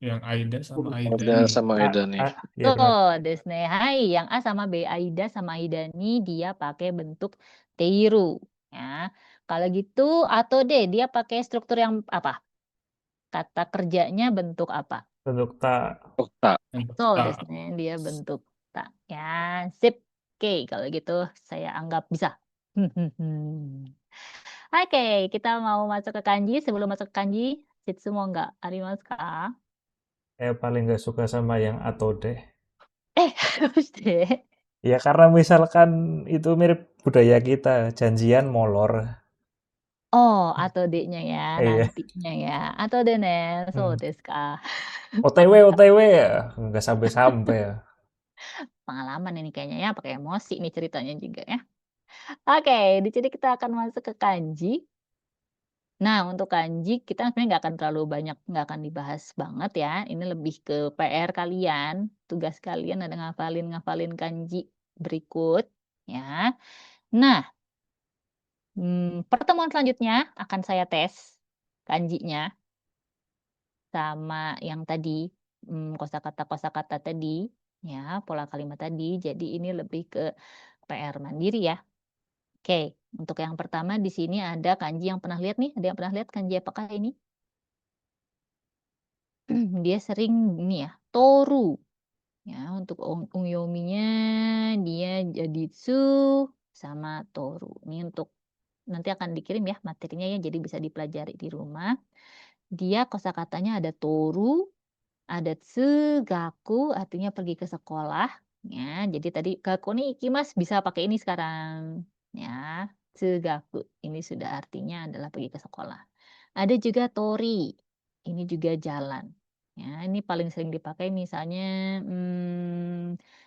[SPEAKER 4] Yang Aida sama
[SPEAKER 5] Aida
[SPEAKER 4] Aida.
[SPEAKER 5] sama Aida nih.
[SPEAKER 6] Ya benar.
[SPEAKER 1] Oh, desu ne. Hai, yang A sama B, Aida sama Aidani dia pakai bentuk teiru. Ya. Kalau gitu atau D dia pakai struktur yang apa? Kata kerjanya bentuk apa?
[SPEAKER 6] Bentuk tak.
[SPEAKER 1] So, desu ne. Dia bentuk tak. Ya, sip. Oke, kalau gitu saya anggap bisa. Oke, kita mau masuk ke kanji. Sebelum masuk ke kanji, Shitsumo nggak arimasu ka?
[SPEAKER 6] Saya paling nggak suka sama yang atau deh.
[SPEAKER 1] Harus deh.
[SPEAKER 6] Ya karena misalkan itu mirip budaya kita, janjian molor.
[SPEAKER 1] Oh, atau D-nya ya,
[SPEAKER 6] Iya.
[SPEAKER 1] nantinya ya. Atau D ne, so desu ka?
[SPEAKER 6] OTW ya, nggak sampai-sampai ya.
[SPEAKER 1] Pengalaman ini kayaknya ya, pakai emosi nih ceritanya juga ya. Oke, di sini kita akan masuk ke kanji. Nah, untuk kanji kita sebenarnya nggak akan terlalu banyak, nggak akan dibahas banget ya. Ini lebih ke PR kalian, tugas kalian ada ngafalin kanji berikut ya. Nah, pertemuan selanjutnya akan saya tes kanjinya sama yang tadi kosakata tadi ya, pola kalimat tadi. Jadi ini lebih ke PR mandiri ya. Oke, untuk yang pertama di sini ada kanji yang pernah lihat nih. Ada yang pernah lihat kanji apakah ini? Dia sering ini ya, toru. Ya, untuk ungyominya dia jadi tsu sama toru. Ini untuk nanti akan dikirim ya materinya ya, jadi bisa dipelajari di rumah. Dia kosakatanya ada toru, ada tsugaku, artinya pergi ke sekolah. Ya, jadi tadi gaku ni ikimasu bisa pakai ini sekarang. Ya, tsugaku ini sudah artinya adalah pergi ke sekolah. Ada juga tori, ini juga jalan. Ya, ini paling sering dipakai misalnya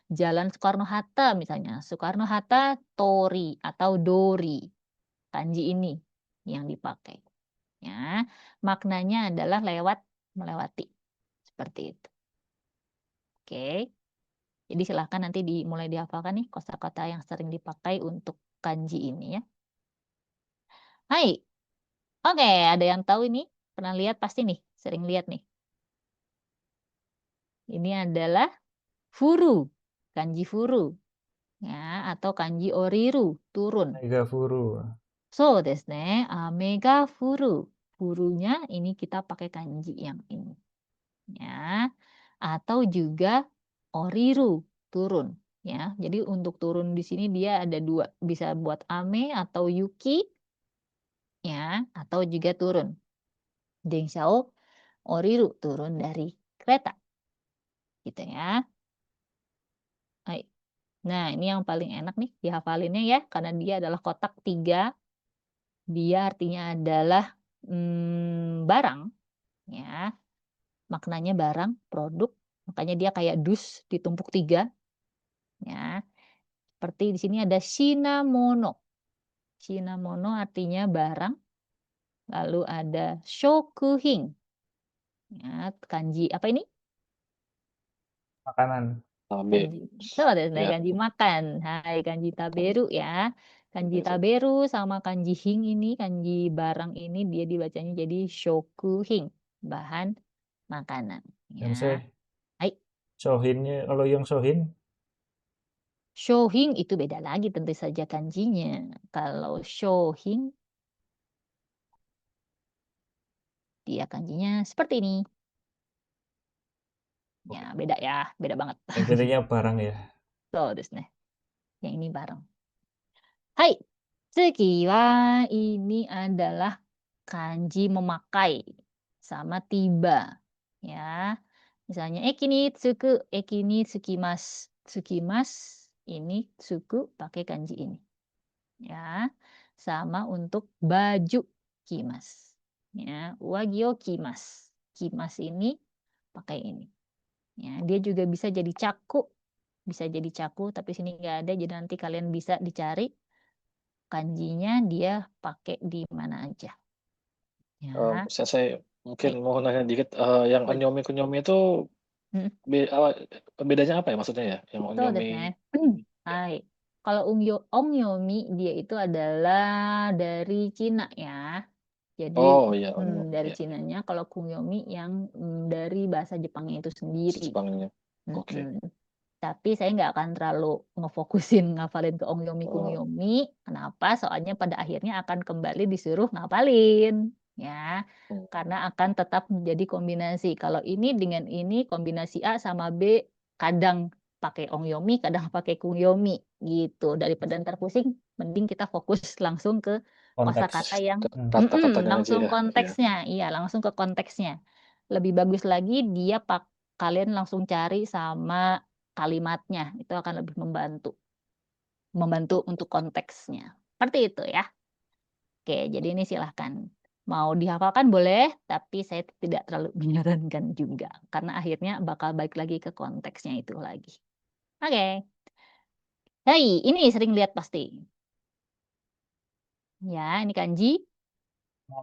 [SPEAKER 1] Jalan Soekarno-Hatta misalnya. Soekarno-Hatta tori atau dori. Kanji ini yang dipakai. Ya, maknanya adalah lewat, melewati. Seperti itu. Oke. Jadi silahkan nanti mulai dihafalkan nih kosakata yang sering dipakai untuk kanji ini ya. Hai. Oke, ada yang tahu ini? Pernah lihat pasti nih, sering lihat nih. Ini adalah furu, kanji furu. Ya, atau kanji oriru, turun.
[SPEAKER 6] Mega furu.
[SPEAKER 1] So desu ne, amega furu. Furunya ini kita pakai kanji yang ini. Ya. Atau juga oriru, turun. Ya, jadi untuk turun di sini dia ada dua, bisa buat ame atau yuki, ya, atau juga turun. Denshao oriru, turun dari kereta, gitu ya. Hai. Nah, ini yang paling enak nih dihafalinnya ya, karena dia adalah kotak 3. Dia artinya adalah barang, ya. Maknanya barang, produk. Makanya dia kayak dus ditumpuk 3, ya. Seperti di sini ada shinamono. Shinamono artinya barang. Lalu ada shokuhin. Ya, kanji apa ini?
[SPEAKER 6] Makanan.
[SPEAKER 1] Kanji. So,
[SPEAKER 5] Ya.
[SPEAKER 1] kanji makan. Hai, kanji taberu ya. Kanji taberu sama kanji hing ini, kanji barang ini dia dibacanya jadi shokuhin, bahan makanan.
[SPEAKER 6] Sensei,
[SPEAKER 1] Ya. Hai.
[SPEAKER 6] shohinnya, kalau yang shohin,
[SPEAKER 1] Shohin itu beda lagi tentu saja kanjinya. Kalau shohin dia kanjinya seperti ini. Ya, beda ya, beda banget.
[SPEAKER 6] intinya barang ya.
[SPEAKER 1] So desu ne. Yang ini barang. Hai, tsugi wa ini adalah kanji memakai sama tiba. Ya. Misalnya eki ni tsuku, eki ni tsukimasu. Tsukimasu ini tsuku pakai kanji ini. Ya. Sama untuk baju kimas. Ya, wagi o kimas. Kimas ini pakai ini. Ya, dia juga bisa jadi caku. Bisa jadi caku, tapi sini nggak ada. Jadi nanti kalian bisa dicari kanjinya dia pakai di mana aja. Ya.
[SPEAKER 5] Saya mungkin
[SPEAKER 1] Hai.
[SPEAKER 5] mau nanya dikit, yang
[SPEAKER 1] Boleh.
[SPEAKER 5] onyomi-kunyomi itu
[SPEAKER 1] Hmm.
[SPEAKER 5] bedanya apa ya maksudnya ya? Yang
[SPEAKER 1] So desu
[SPEAKER 5] onyomi.
[SPEAKER 1] ne. Hai. Kalau onyomi dia itu adalah dari Cina ya. Jadi
[SPEAKER 5] Oh iya, onyomi.
[SPEAKER 1] dari
[SPEAKER 5] Ya.
[SPEAKER 1] Cinanya, kalau kunyomi yang dari bahasa Jepangnya itu sendiri.
[SPEAKER 5] Jepangnya. Oke.
[SPEAKER 1] Tapi saya nggak akan terlalu ngefokusin ngafalin ke ongyomi
[SPEAKER 5] Oh.
[SPEAKER 1] kunyomi. Kenapa? Soalnya pada akhirnya akan kembali disuruh ngafalin, ya. Karena akan tetap menjadi kombinasi. Kalau ini dengan ini kombinasi A sama B, kadang pakai ongyomi, kadang pakai kunyomi, gitu. Daripada ntar pusing, mending kita fokus langsung ke kosakata yang
[SPEAKER 5] Kata-katanya aja
[SPEAKER 1] langsung
[SPEAKER 5] ya.
[SPEAKER 1] konteksnya. Iya, langsung ke konteksnya. Lebih bagus lagi dia kalian langsung cari sama kalimatnya, itu akan lebih membantu untuk konteksnya. Seperti itu ya. Oke, jadi ini silahkan. Mau dihafalkan boleh, tapi saya tidak terlalu menyarankan juga. Karena akhirnya bakal balik lagi ke konteksnya itu lagi. Oke. Hai, ini sering lihat pasti. Ya, ini kanji.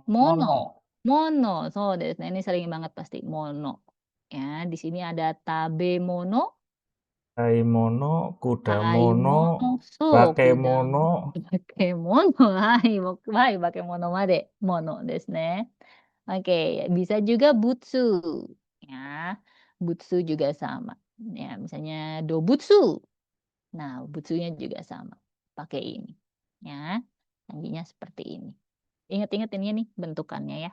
[SPEAKER 1] Mono. Mono. So, ini sering banget pasti. Mono. Ya, di sini ada tabe mono.
[SPEAKER 6] Kaimono, kudamono,
[SPEAKER 1] Kaimono, so
[SPEAKER 6] bakemono.
[SPEAKER 1] bakemono, hai, bakemono made, mono desu ne. Oke, bisa juga butsu. Ya, butsu juga sama. Ya, misalnya dobutsu. Nah, butsunya juga sama. Pakai ini. Ya, kanjinya seperti ini. Ingat-ingat ini nih bentukannya ya.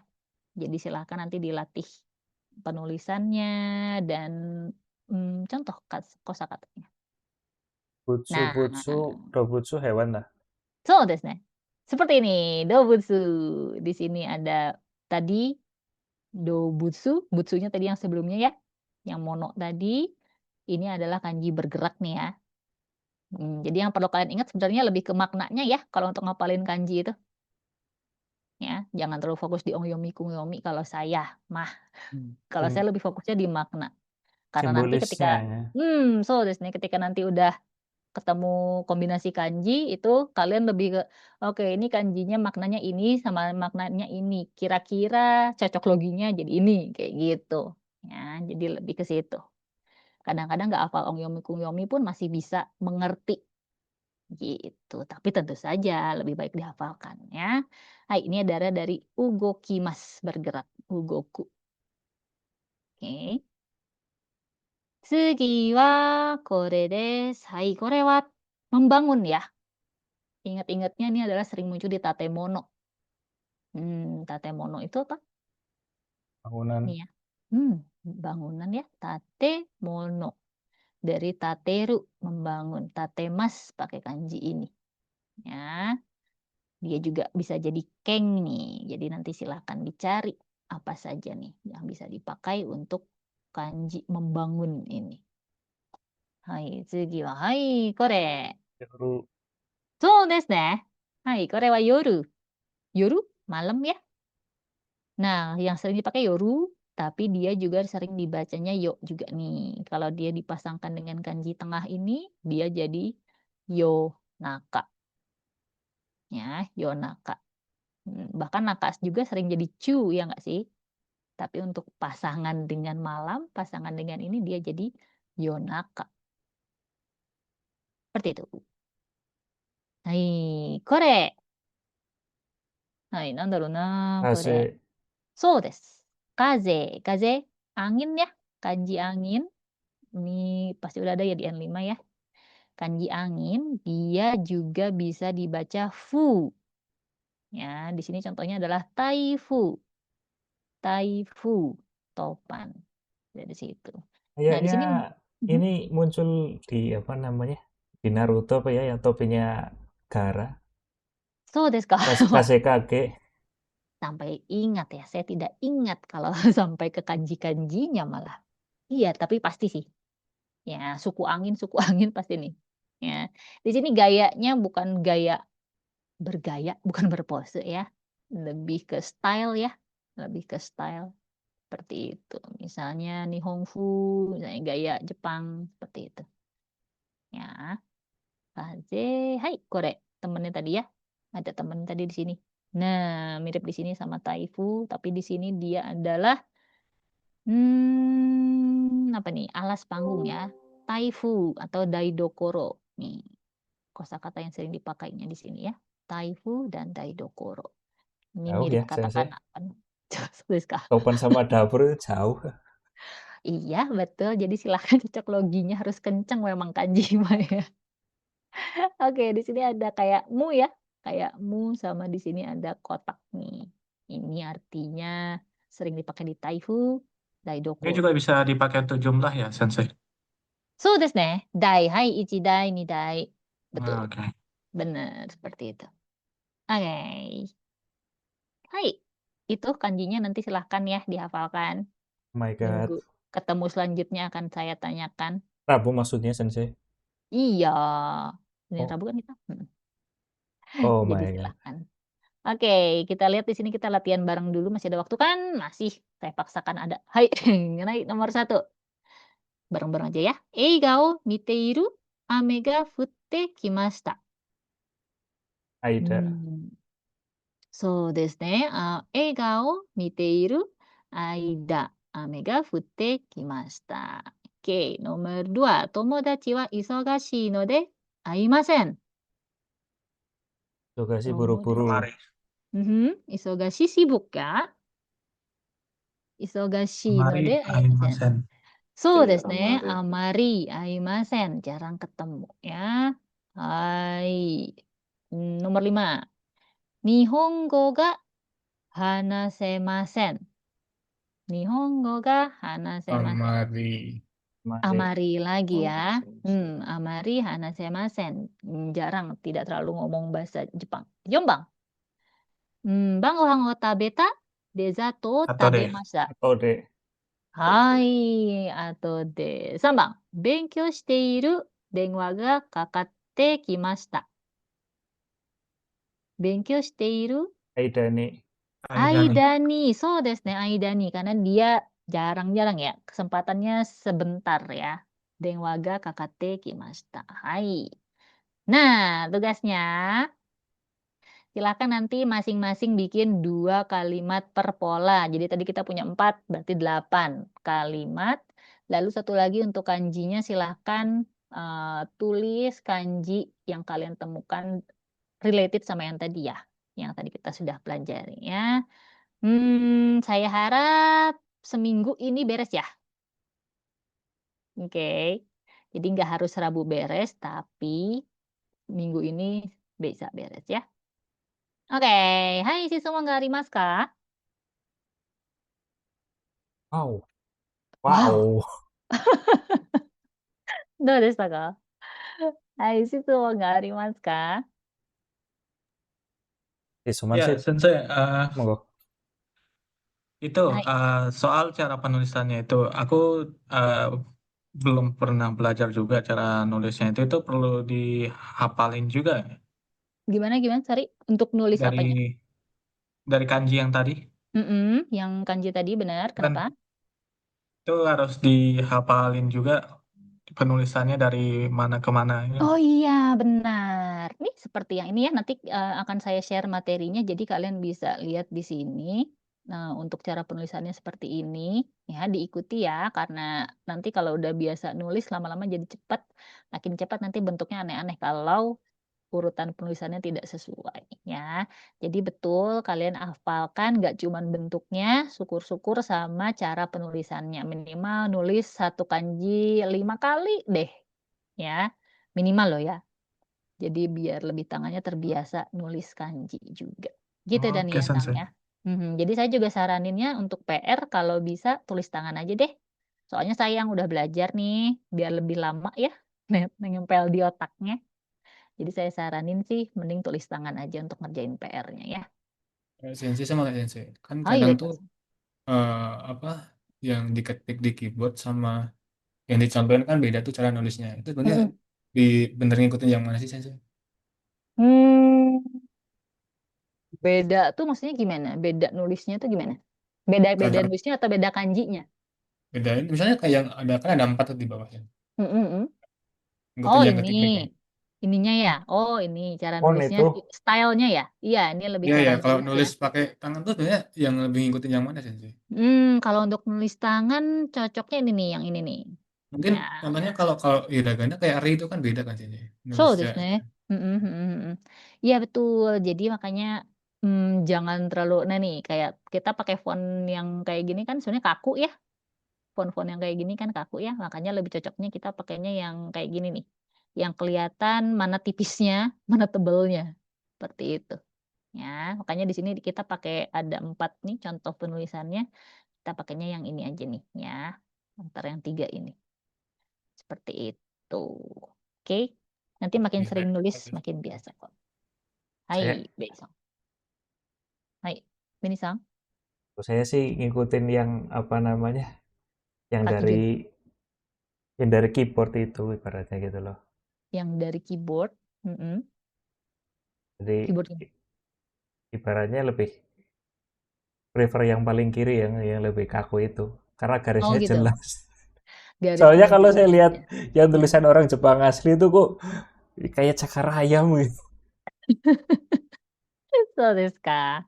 [SPEAKER 1] Jadi silahkan nanti dilatih penulisannya dan contoh kosakatanya.
[SPEAKER 6] Butsu,
[SPEAKER 1] Nah,
[SPEAKER 6] dobutsu hewan lah.
[SPEAKER 1] so desu ne. Seperti ini, dobutsu. Di sini ada tadi dobutsu, butsunya tadi yang sebelumnya ya. Yang mono tadi, ini adalah kanji bergerak nih ya. Jadi yang perlu kalian ingat sebenarnya lebih ke maknanya ya kalau untuk ngapalin kanji itu. Ya, jangan terlalu fokus di ongyomi kungyomi kalau saya mah. Kalau saya lebih fokusnya di makna. Karena nanti
[SPEAKER 6] Simbolisnya
[SPEAKER 1] ketika
[SPEAKER 6] ya.
[SPEAKER 1] so desu ne, ketika nanti udah ketemu kombinasi kanji itu kalian lebih ke oke ini kanjinya maknanya ini sama maknanya ini. Kira-kira cocok loginya jadi ini kayak gitu. Ya, jadi lebih ke situ. Kadang-kadang nggak hafal ongyomi kungyomi pun masih bisa mengerti gitu. Tapi tentu saja lebih baik dihafalkan ya. Hai, ini adalah dari ugokimas, bergerak, ugoku. Oke. Tsugi wa kore desu. Hai, kore wa membangun ya. Ingat-ingatnya ini adalah sering muncul di tatemono. Tatemono itu apa?
[SPEAKER 6] Bangunan.
[SPEAKER 1] Nih ya. Bangunan ya, tatemono. Dari tateru, membangun. Tatemas pakai kanji ini. Ya. Dia juga bisa jadi keng nih. Jadi nanti silakan dicari apa saja nih yang bisa dipakai untuk kanji membangun ini. Hai, tsugi wa hai, kore.
[SPEAKER 6] Yoru.
[SPEAKER 1] Sou desu ne. Hai, kore wa yoru. Yoru, malam ya. Nah, yang sering dipakai yoru, tapi dia juga sering dibacanya yo juga nih. Kalau dia dipasangkan dengan kanji tengah ini, dia jadi yonaka. Ya, yonaka. Bahkan naka juga sering jadi cu ya nggak sih? Tapi untuk pasangan dengan malam, pasangan dengan ini dia jadi yonaka. Seperti itu. Hai, kore. Hai, nandaru na, kore.
[SPEAKER 6] Kaze.
[SPEAKER 1] So desu. Kaze, kaze, angin ya. Kanji angin. Ini pasti udah ada ya di N5 ya. Kanji angin, dia juga bisa dibaca fu. Ya, di sini contohnya adalah taifu. Taifu, topan. Dari situ. Nah, di
[SPEAKER 6] Kayaknya
[SPEAKER 1] sini
[SPEAKER 6] ini muncul di apa namanya? Di Naruto apa ya yang topinya Gaara.
[SPEAKER 1] so desu ka.
[SPEAKER 6] Kasekage.
[SPEAKER 1] Sampai ingat ya, saya tidak ingat kalau sampai ke kanji-kanjinya malah. Iya, tapi pasti sih. Ya, suku angin pasti nih. Ya. Di sini gayanya bukan gaya bergaya, bukan berpose ya. Lebih ke style ya. Lebih ke style seperti itu. Misalnya Nihonfu, misalnya gaya Jepang seperti itu. Ya. Kaze, hai, kore. Temennya tadi ya. Ada temen tadi di sini. Nah, mirip di sini sama Taifu, tapi di sini dia adalah apa nih? Alas panggung ya. Taifu atau daidokoro. Nih, kosakata yang sering dipakainya di sini ya. Taifu dan daidokoro. Ini
[SPEAKER 6] Jauh
[SPEAKER 1] mirip
[SPEAKER 6] ya, Sensei.
[SPEAKER 1] katakana. Serius kah?
[SPEAKER 6] Topan sama dapur itu jauh.
[SPEAKER 1] Iya, betul. Jadi silahkan cocok loginya harus kenceng memang kanji mah ya. Oke, di sini ada kayak mu ya. Kayak mu sama di sini ada kotak nih. Ini artinya sering dipakai di Taifu,
[SPEAKER 8] Ini
[SPEAKER 1] daidokoro.
[SPEAKER 8] juga bisa dipakai untuk jumlah ya, Sensei.
[SPEAKER 1] So desu ne. Dai, hai, ichi dai, ni dai. Betul.
[SPEAKER 8] Oke.
[SPEAKER 1] Benar, seperti itu. Oke. Hai. Itu kanjinya nanti silahkan ya dihafalkan.
[SPEAKER 6] Oh my God.
[SPEAKER 1] Minggu ketemu selanjutnya akan saya tanyakan.
[SPEAKER 6] Rabu maksudnya, Sensei.
[SPEAKER 1] Iya. Ini
[SPEAKER 6] Oh.
[SPEAKER 1] Rabu kan kita?
[SPEAKER 6] Oh
[SPEAKER 1] Jadi
[SPEAKER 6] my God.
[SPEAKER 1] silahkan. Oke, kita lihat di sini kita latihan bareng dulu. Masih ada waktu kan? Masih. Saya paksakan ada. Hai, naik nomor 1. Bareng-bareng aja ya. Eiga o miteiru ame ga futte kimashita.
[SPEAKER 6] Aida.
[SPEAKER 1] そうですね。映画を見ている間、雨が降ってきました。OK。nomor 2。友達は忙しいので会いません。
[SPEAKER 6] Lokasi
[SPEAKER 1] Oh,
[SPEAKER 6] buru-buru.
[SPEAKER 8] Kemarin.
[SPEAKER 1] Isogashi sibuk ya. Isogashi no
[SPEAKER 8] Kemarin
[SPEAKER 1] de aimasen.
[SPEAKER 8] Aimasen.
[SPEAKER 1] So desu ne. Amari aimasen. Jarang ketemu ya. Hai. Nomor 5. Nihongo ga hanasemasen. Nihongo ga hanasemasen.
[SPEAKER 4] Amari.
[SPEAKER 1] Amari lagi ya. Amari hanasemasen. Jarang, tidak terlalu ngomong bahasa Jepang. 4番。晩ご飯を食べた。デザートを食べました。
[SPEAKER 6] Atau de.
[SPEAKER 1] はい。あとで、3番。勉強している電話がかかってきました。勉強している
[SPEAKER 6] Aida ni.
[SPEAKER 1] Aida nih, soですね, Aida nih, karena dia jarang-jarang ya, kesempatannya sebentar ya. Denwa ga kakate kimashita. Hai. Nah, tugasnya silakan nanti masing-masing bikin 2 kalimat per pola. Jadi tadi kita punya 4, berarti 8 kalimat. Lalu satu lagi untuk kanjinya silahkan tulis kanji yang kalian temukan related sama yang tadi ya. Yang tadi kita sudah pelajari ya. Saya harap seminggu ini beres ya. Oke. Jadi nggak harus Rabu beres, tapi minggu ini bisa beres ya. Oke. Hai, siswa nggak arimasu ka?
[SPEAKER 6] Wow.
[SPEAKER 1] Wow. どうでしたか？はい、質問がありますか？
[SPEAKER 6] Suman
[SPEAKER 8] Ya,
[SPEAKER 6] sih.
[SPEAKER 8] Sensei,
[SPEAKER 6] Monggo.
[SPEAKER 8] itu
[SPEAKER 1] Hai.
[SPEAKER 8] soal cara penulisannya itu aku belum pernah belajar juga cara nulisnya itu perlu dihafalin juga ya?
[SPEAKER 1] Gimana? Sorry, untuk nulis apanya?
[SPEAKER 8] dari kanji yang tadi
[SPEAKER 1] Yang kanji tadi benar,
[SPEAKER 8] kan
[SPEAKER 1] kenapa?
[SPEAKER 8] itu harus dihafalin juga penulisannya dari mana ke mana ini.
[SPEAKER 1] Oh iya, benar. Nih seperti yang ini ya, nanti akan saya share materinya, jadi kalian bisa lihat di sini. Nah, untuk cara penulisannya seperti ini, ya diikuti ya, karena nanti kalau udah biasa nulis lama-lama jadi cepat, makin cepat nanti bentuknya aneh-aneh kalau urutan penulisannya tidak sesuai ya. Jadi betul kalian hafalkan nggak cuman bentuknya, syukur-syukur sama cara penulisannya. Minimal nulis 1 kanji 5 kali deh ya. Minimal loh ya. Jadi biar lebih tangannya terbiasa nulis kanji juga. Gitu
[SPEAKER 8] Oke,
[SPEAKER 1] Daniel-san
[SPEAKER 8] Sensei.
[SPEAKER 1] ya. Jadi saya juga saraninnya untuk PR kalau bisa tulis tangan aja deh. Soalnya saya yang udah belajar nih, biar lebih lama ya nempel di otaknya. Jadi saya saranin sih mending tulis tangan aja untuk ngerjain PR-nya ya.
[SPEAKER 4] Sensei sama kayak Sensei. Kan
[SPEAKER 1] Oh
[SPEAKER 4] kadang
[SPEAKER 1] iya,
[SPEAKER 4] tuh yang diketik di keyboard sama yang dicontohin kan beda tuh cara nulisnya. Itu sebenarnya bener ngikutin yang mana sih Sensei?
[SPEAKER 1] Beda tuh maksudnya gimana? Beda nulisnya tuh gimana? Beda
[SPEAKER 4] Kadang
[SPEAKER 1] nulisnya atau beda kanjinya?
[SPEAKER 4] bedain, misalnya kayak yang ada 4 tuh di bawahnya.
[SPEAKER 1] Oh
[SPEAKER 4] Ngikutin yang
[SPEAKER 1] ini,
[SPEAKER 4] ketiknya.
[SPEAKER 1] ininya ya. Oh ini cara
[SPEAKER 6] Oh,
[SPEAKER 1] nulisnya,
[SPEAKER 6] itu.
[SPEAKER 1] stylenya ya. Iya, ini lebih
[SPEAKER 4] Iya
[SPEAKER 1] cara
[SPEAKER 4] ya, kalau
[SPEAKER 1] nulis ya.
[SPEAKER 4] nulis pakai tangan tuh sebenarnya yang lebih ngikutin yang mana Sensei?
[SPEAKER 1] Kalau untuk nulis tangan cocoknya ini nih, yang ini nih.
[SPEAKER 4] Mungkin
[SPEAKER 1] Ya.
[SPEAKER 4] contohnya kalau hiragana kayak ri itu kan beda kan Sensei.
[SPEAKER 1] So
[SPEAKER 4] Nulisnya.
[SPEAKER 1] desu ne. Iya betul. Jadi makanya jangan terlalu, nah nih kayak kita pakai font yang kayak gini kan sebenarnya kaku ya. Font-font yang kayak gini kan kaku ya. Makanya lebih cocoknya kita pakainya yang kayak gini nih. Yang kelihatan mana tipisnya, mana tebelnya. Seperti itu. Ya, makanya di sini kita pakai ada 4 nih contoh penulisannya. Kita pakainya yang ini aja nih ya. Antara yang 3 ini. Seperti itu. Oke. Nanti makin
[SPEAKER 4] Iya,
[SPEAKER 1] sering
[SPEAKER 4] baik.
[SPEAKER 1] nulis makin biasa kok. Hai, Bei-san. Hai, Beni-san.
[SPEAKER 6] Saya sih ngikutin yang apa namanya? Yang
[SPEAKER 1] Kakijun.
[SPEAKER 6] dari keyboard itu ibaratnya gitu loh.
[SPEAKER 1] Yang dari keyboard.
[SPEAKER 6] Jadi
[SPEAKER 1] Keyboard.
[SPEAKER 6] ibaratnya lebih prefer yang paling kiri yang lebih kaku itu karena garisnya
[SPEAKER 1] gitu.
[SPEAKER 6] jelas.
[SPEAKER 1] Garisnya
[SPEAKER 6] Soalnya kalau saya
[SPEAKER 1] jelas
[SPEAKER 6] lihat
[SPEAKER 1] ya.
[SPEAKER 6] yang tulisan orang Jepang asli itu kok kayak cakar ayam gitu.
[SPEAKER 1] So desu ka.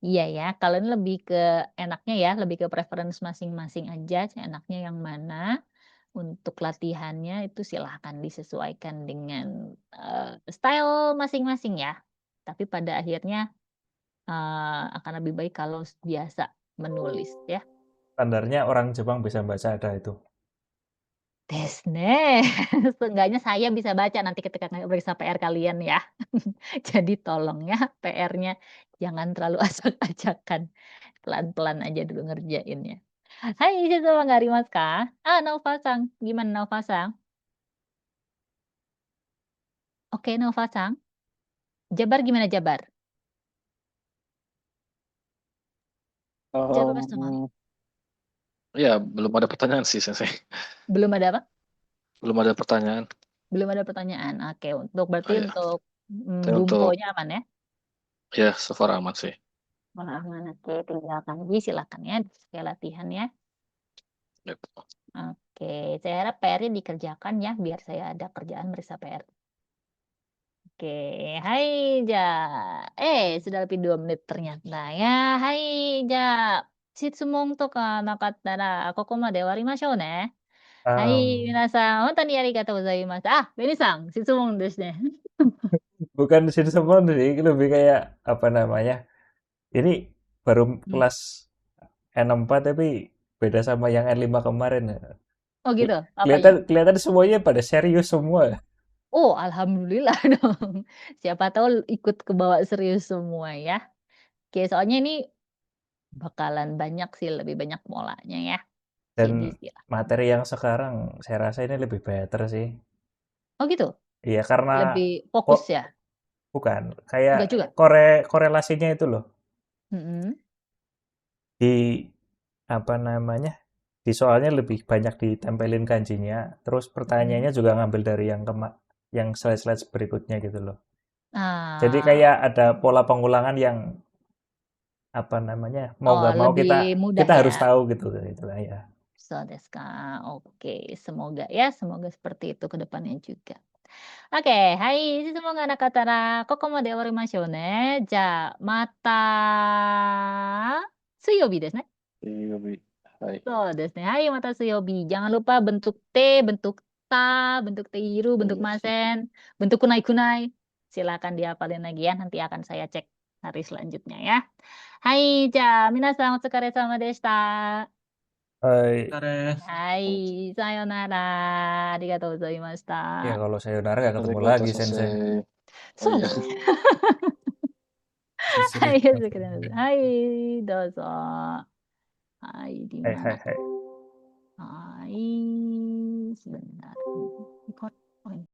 [SPEAKER 1] Iya ya, kalau ini lebih ke enaknya ya, lebih ke preference masing-masing aja, enaknya yang mana. Untuk latihannya itu silahkan disesuaikan dengan style masing-masing ya. Tapi pada akhirnya akan lebih baik kalau biasa menulis ya.
[SPEAKER 6] Standarnya orang Jepang bisa baca ada itu.
[SPEAKER 1] Desu ne. Seenggaknya saya bisa baca nanti ketika meriksa PR kalian ya. Jadi tolong ya PR-nya jangan terlalu acak-acakan. Pelan-pelan aja dulu ngerjainnya. Hai,質問がありますか? Nova-san. Gimana Nova-san? Oke, Nova-san. Jabar gimana Jabar? Jabar sama.
[SPEAKER 5] Ya, belum ada pertanyaan sih, Sensei.
[SPEAKER 1] Belum ada apa?
[SPEAKER 5] Belum ada pertanyaan.
[SPEAKER 1] Belum ada pertanyaan. Oke, berarti
[SPEAKER 5] Iya.
[SPEAKER 1] untuk
[SPEAKER 5] Tapi untuk
[SPEAKER 1] Bumpo-nya aman ya?
[SPEAKER 5] ya, so far aman sih.
[SPEAKER 1] Aman. Oke, tinggal kanji silakan ya, sekali latihan ya.
[SPEAKER 5] Yep.
[SPEAKER 1] Oke, saya harap PR-nya dikerjakan ya, biar saya ada kerjaan meriksa PR. Oke, hai Ja. Sudah lebih 2 menit ternyata ya. Hai Ja. Shitsumon toka nakattara kokomade owarimashou ne. Hai, minasan, hontou ni arigatou gozaimasu. Benny-san, shitsumon desu ne.
[SPEAKER 6] Bukan Shinsumon sih, lebih kayak apa namanya? Ini baru kelas N4 tapi beda sama yang N5 kemarin.
[SPEAKER 1] Oh gitu,
[SPEAKER 6] Kelihatan semuanya pada serius semua.
[SPEAKER 1] Oh, alhamdulillah dong. Siapa tahu ikut kebawa serius semua ya. Oke, soalnya ini bakalan banyak sih, lebih banyak polanya ya.
[SPEAKER 6] Dan
[SPEAKER 1] Jadi silakan.
[SPEAKER 6] materi yang sekarang saya rasa ini lebih better sih.
[SPEAKER 1] Oh gitu?
[SPEAKER 6] Iya, karena
[SPEAKER 1] Lebih fokus ya?
[SPEAKER 6] bukan,
[SPEAKER 1] Enggak
[SPEAKER 6] kayak
[SPEAKER 1] juga?
[SPEAKER 6] korelasinya itu loh.
[SPEAKER 1] Mm-mm.
[SPEAKER 6] Di apa namanya? Di soalnya lebih banyak ditempelin kanjinya, terus pertanyaannya juga ngambil dari yang slide-slide berikutnya gitu loh. Jadi kayak ada pola pengulangan yang apa namanya? Mau nggak mau
[SPEAKER 1] lebih mudah
[SPEAKER 6] kita harus
[SPEAKER 1] ya.
[SPEAKER 6] tahu gitu ya.
[SPEAKER 1] So desu ka. Oke, semoga ya, semoga seperti itu ke depannya juga. Oke, hai, shitsumon ga nakattara kokomade owarimashou ne. Ja, mata suiyobi desu ne.
[SPEAKER 5] Hai.
[SPEAKER 1] So desu ne. Hai, mata suiyobi. Jangan lupa bentuk T, bentuk ta, bentuk teiru, bentuk masen, bentuk kunai-kunai. Silakan dihafalin lagi ya, nanti akan saya cek hari selanjutnya ya. Hai, ja, minasan otsukaresama deshita.
[SPEAKER 6] Hai.
[SPEAKER 1] Hai, sayonara. Arigatou gozaimashita.
[SPEAKER 6] Ya kalau sayonara nggak ketemu lagi Sensei.
[SPEAKER 1] So.
[SPEAKER 5] Iya.
[SPEAKER 1] Hai, hai, dozo. Hai, di mana?
[SPEAKER 6] Hai.
[SPEAKER 1] Hai, sebentar. Record. Oh, ini.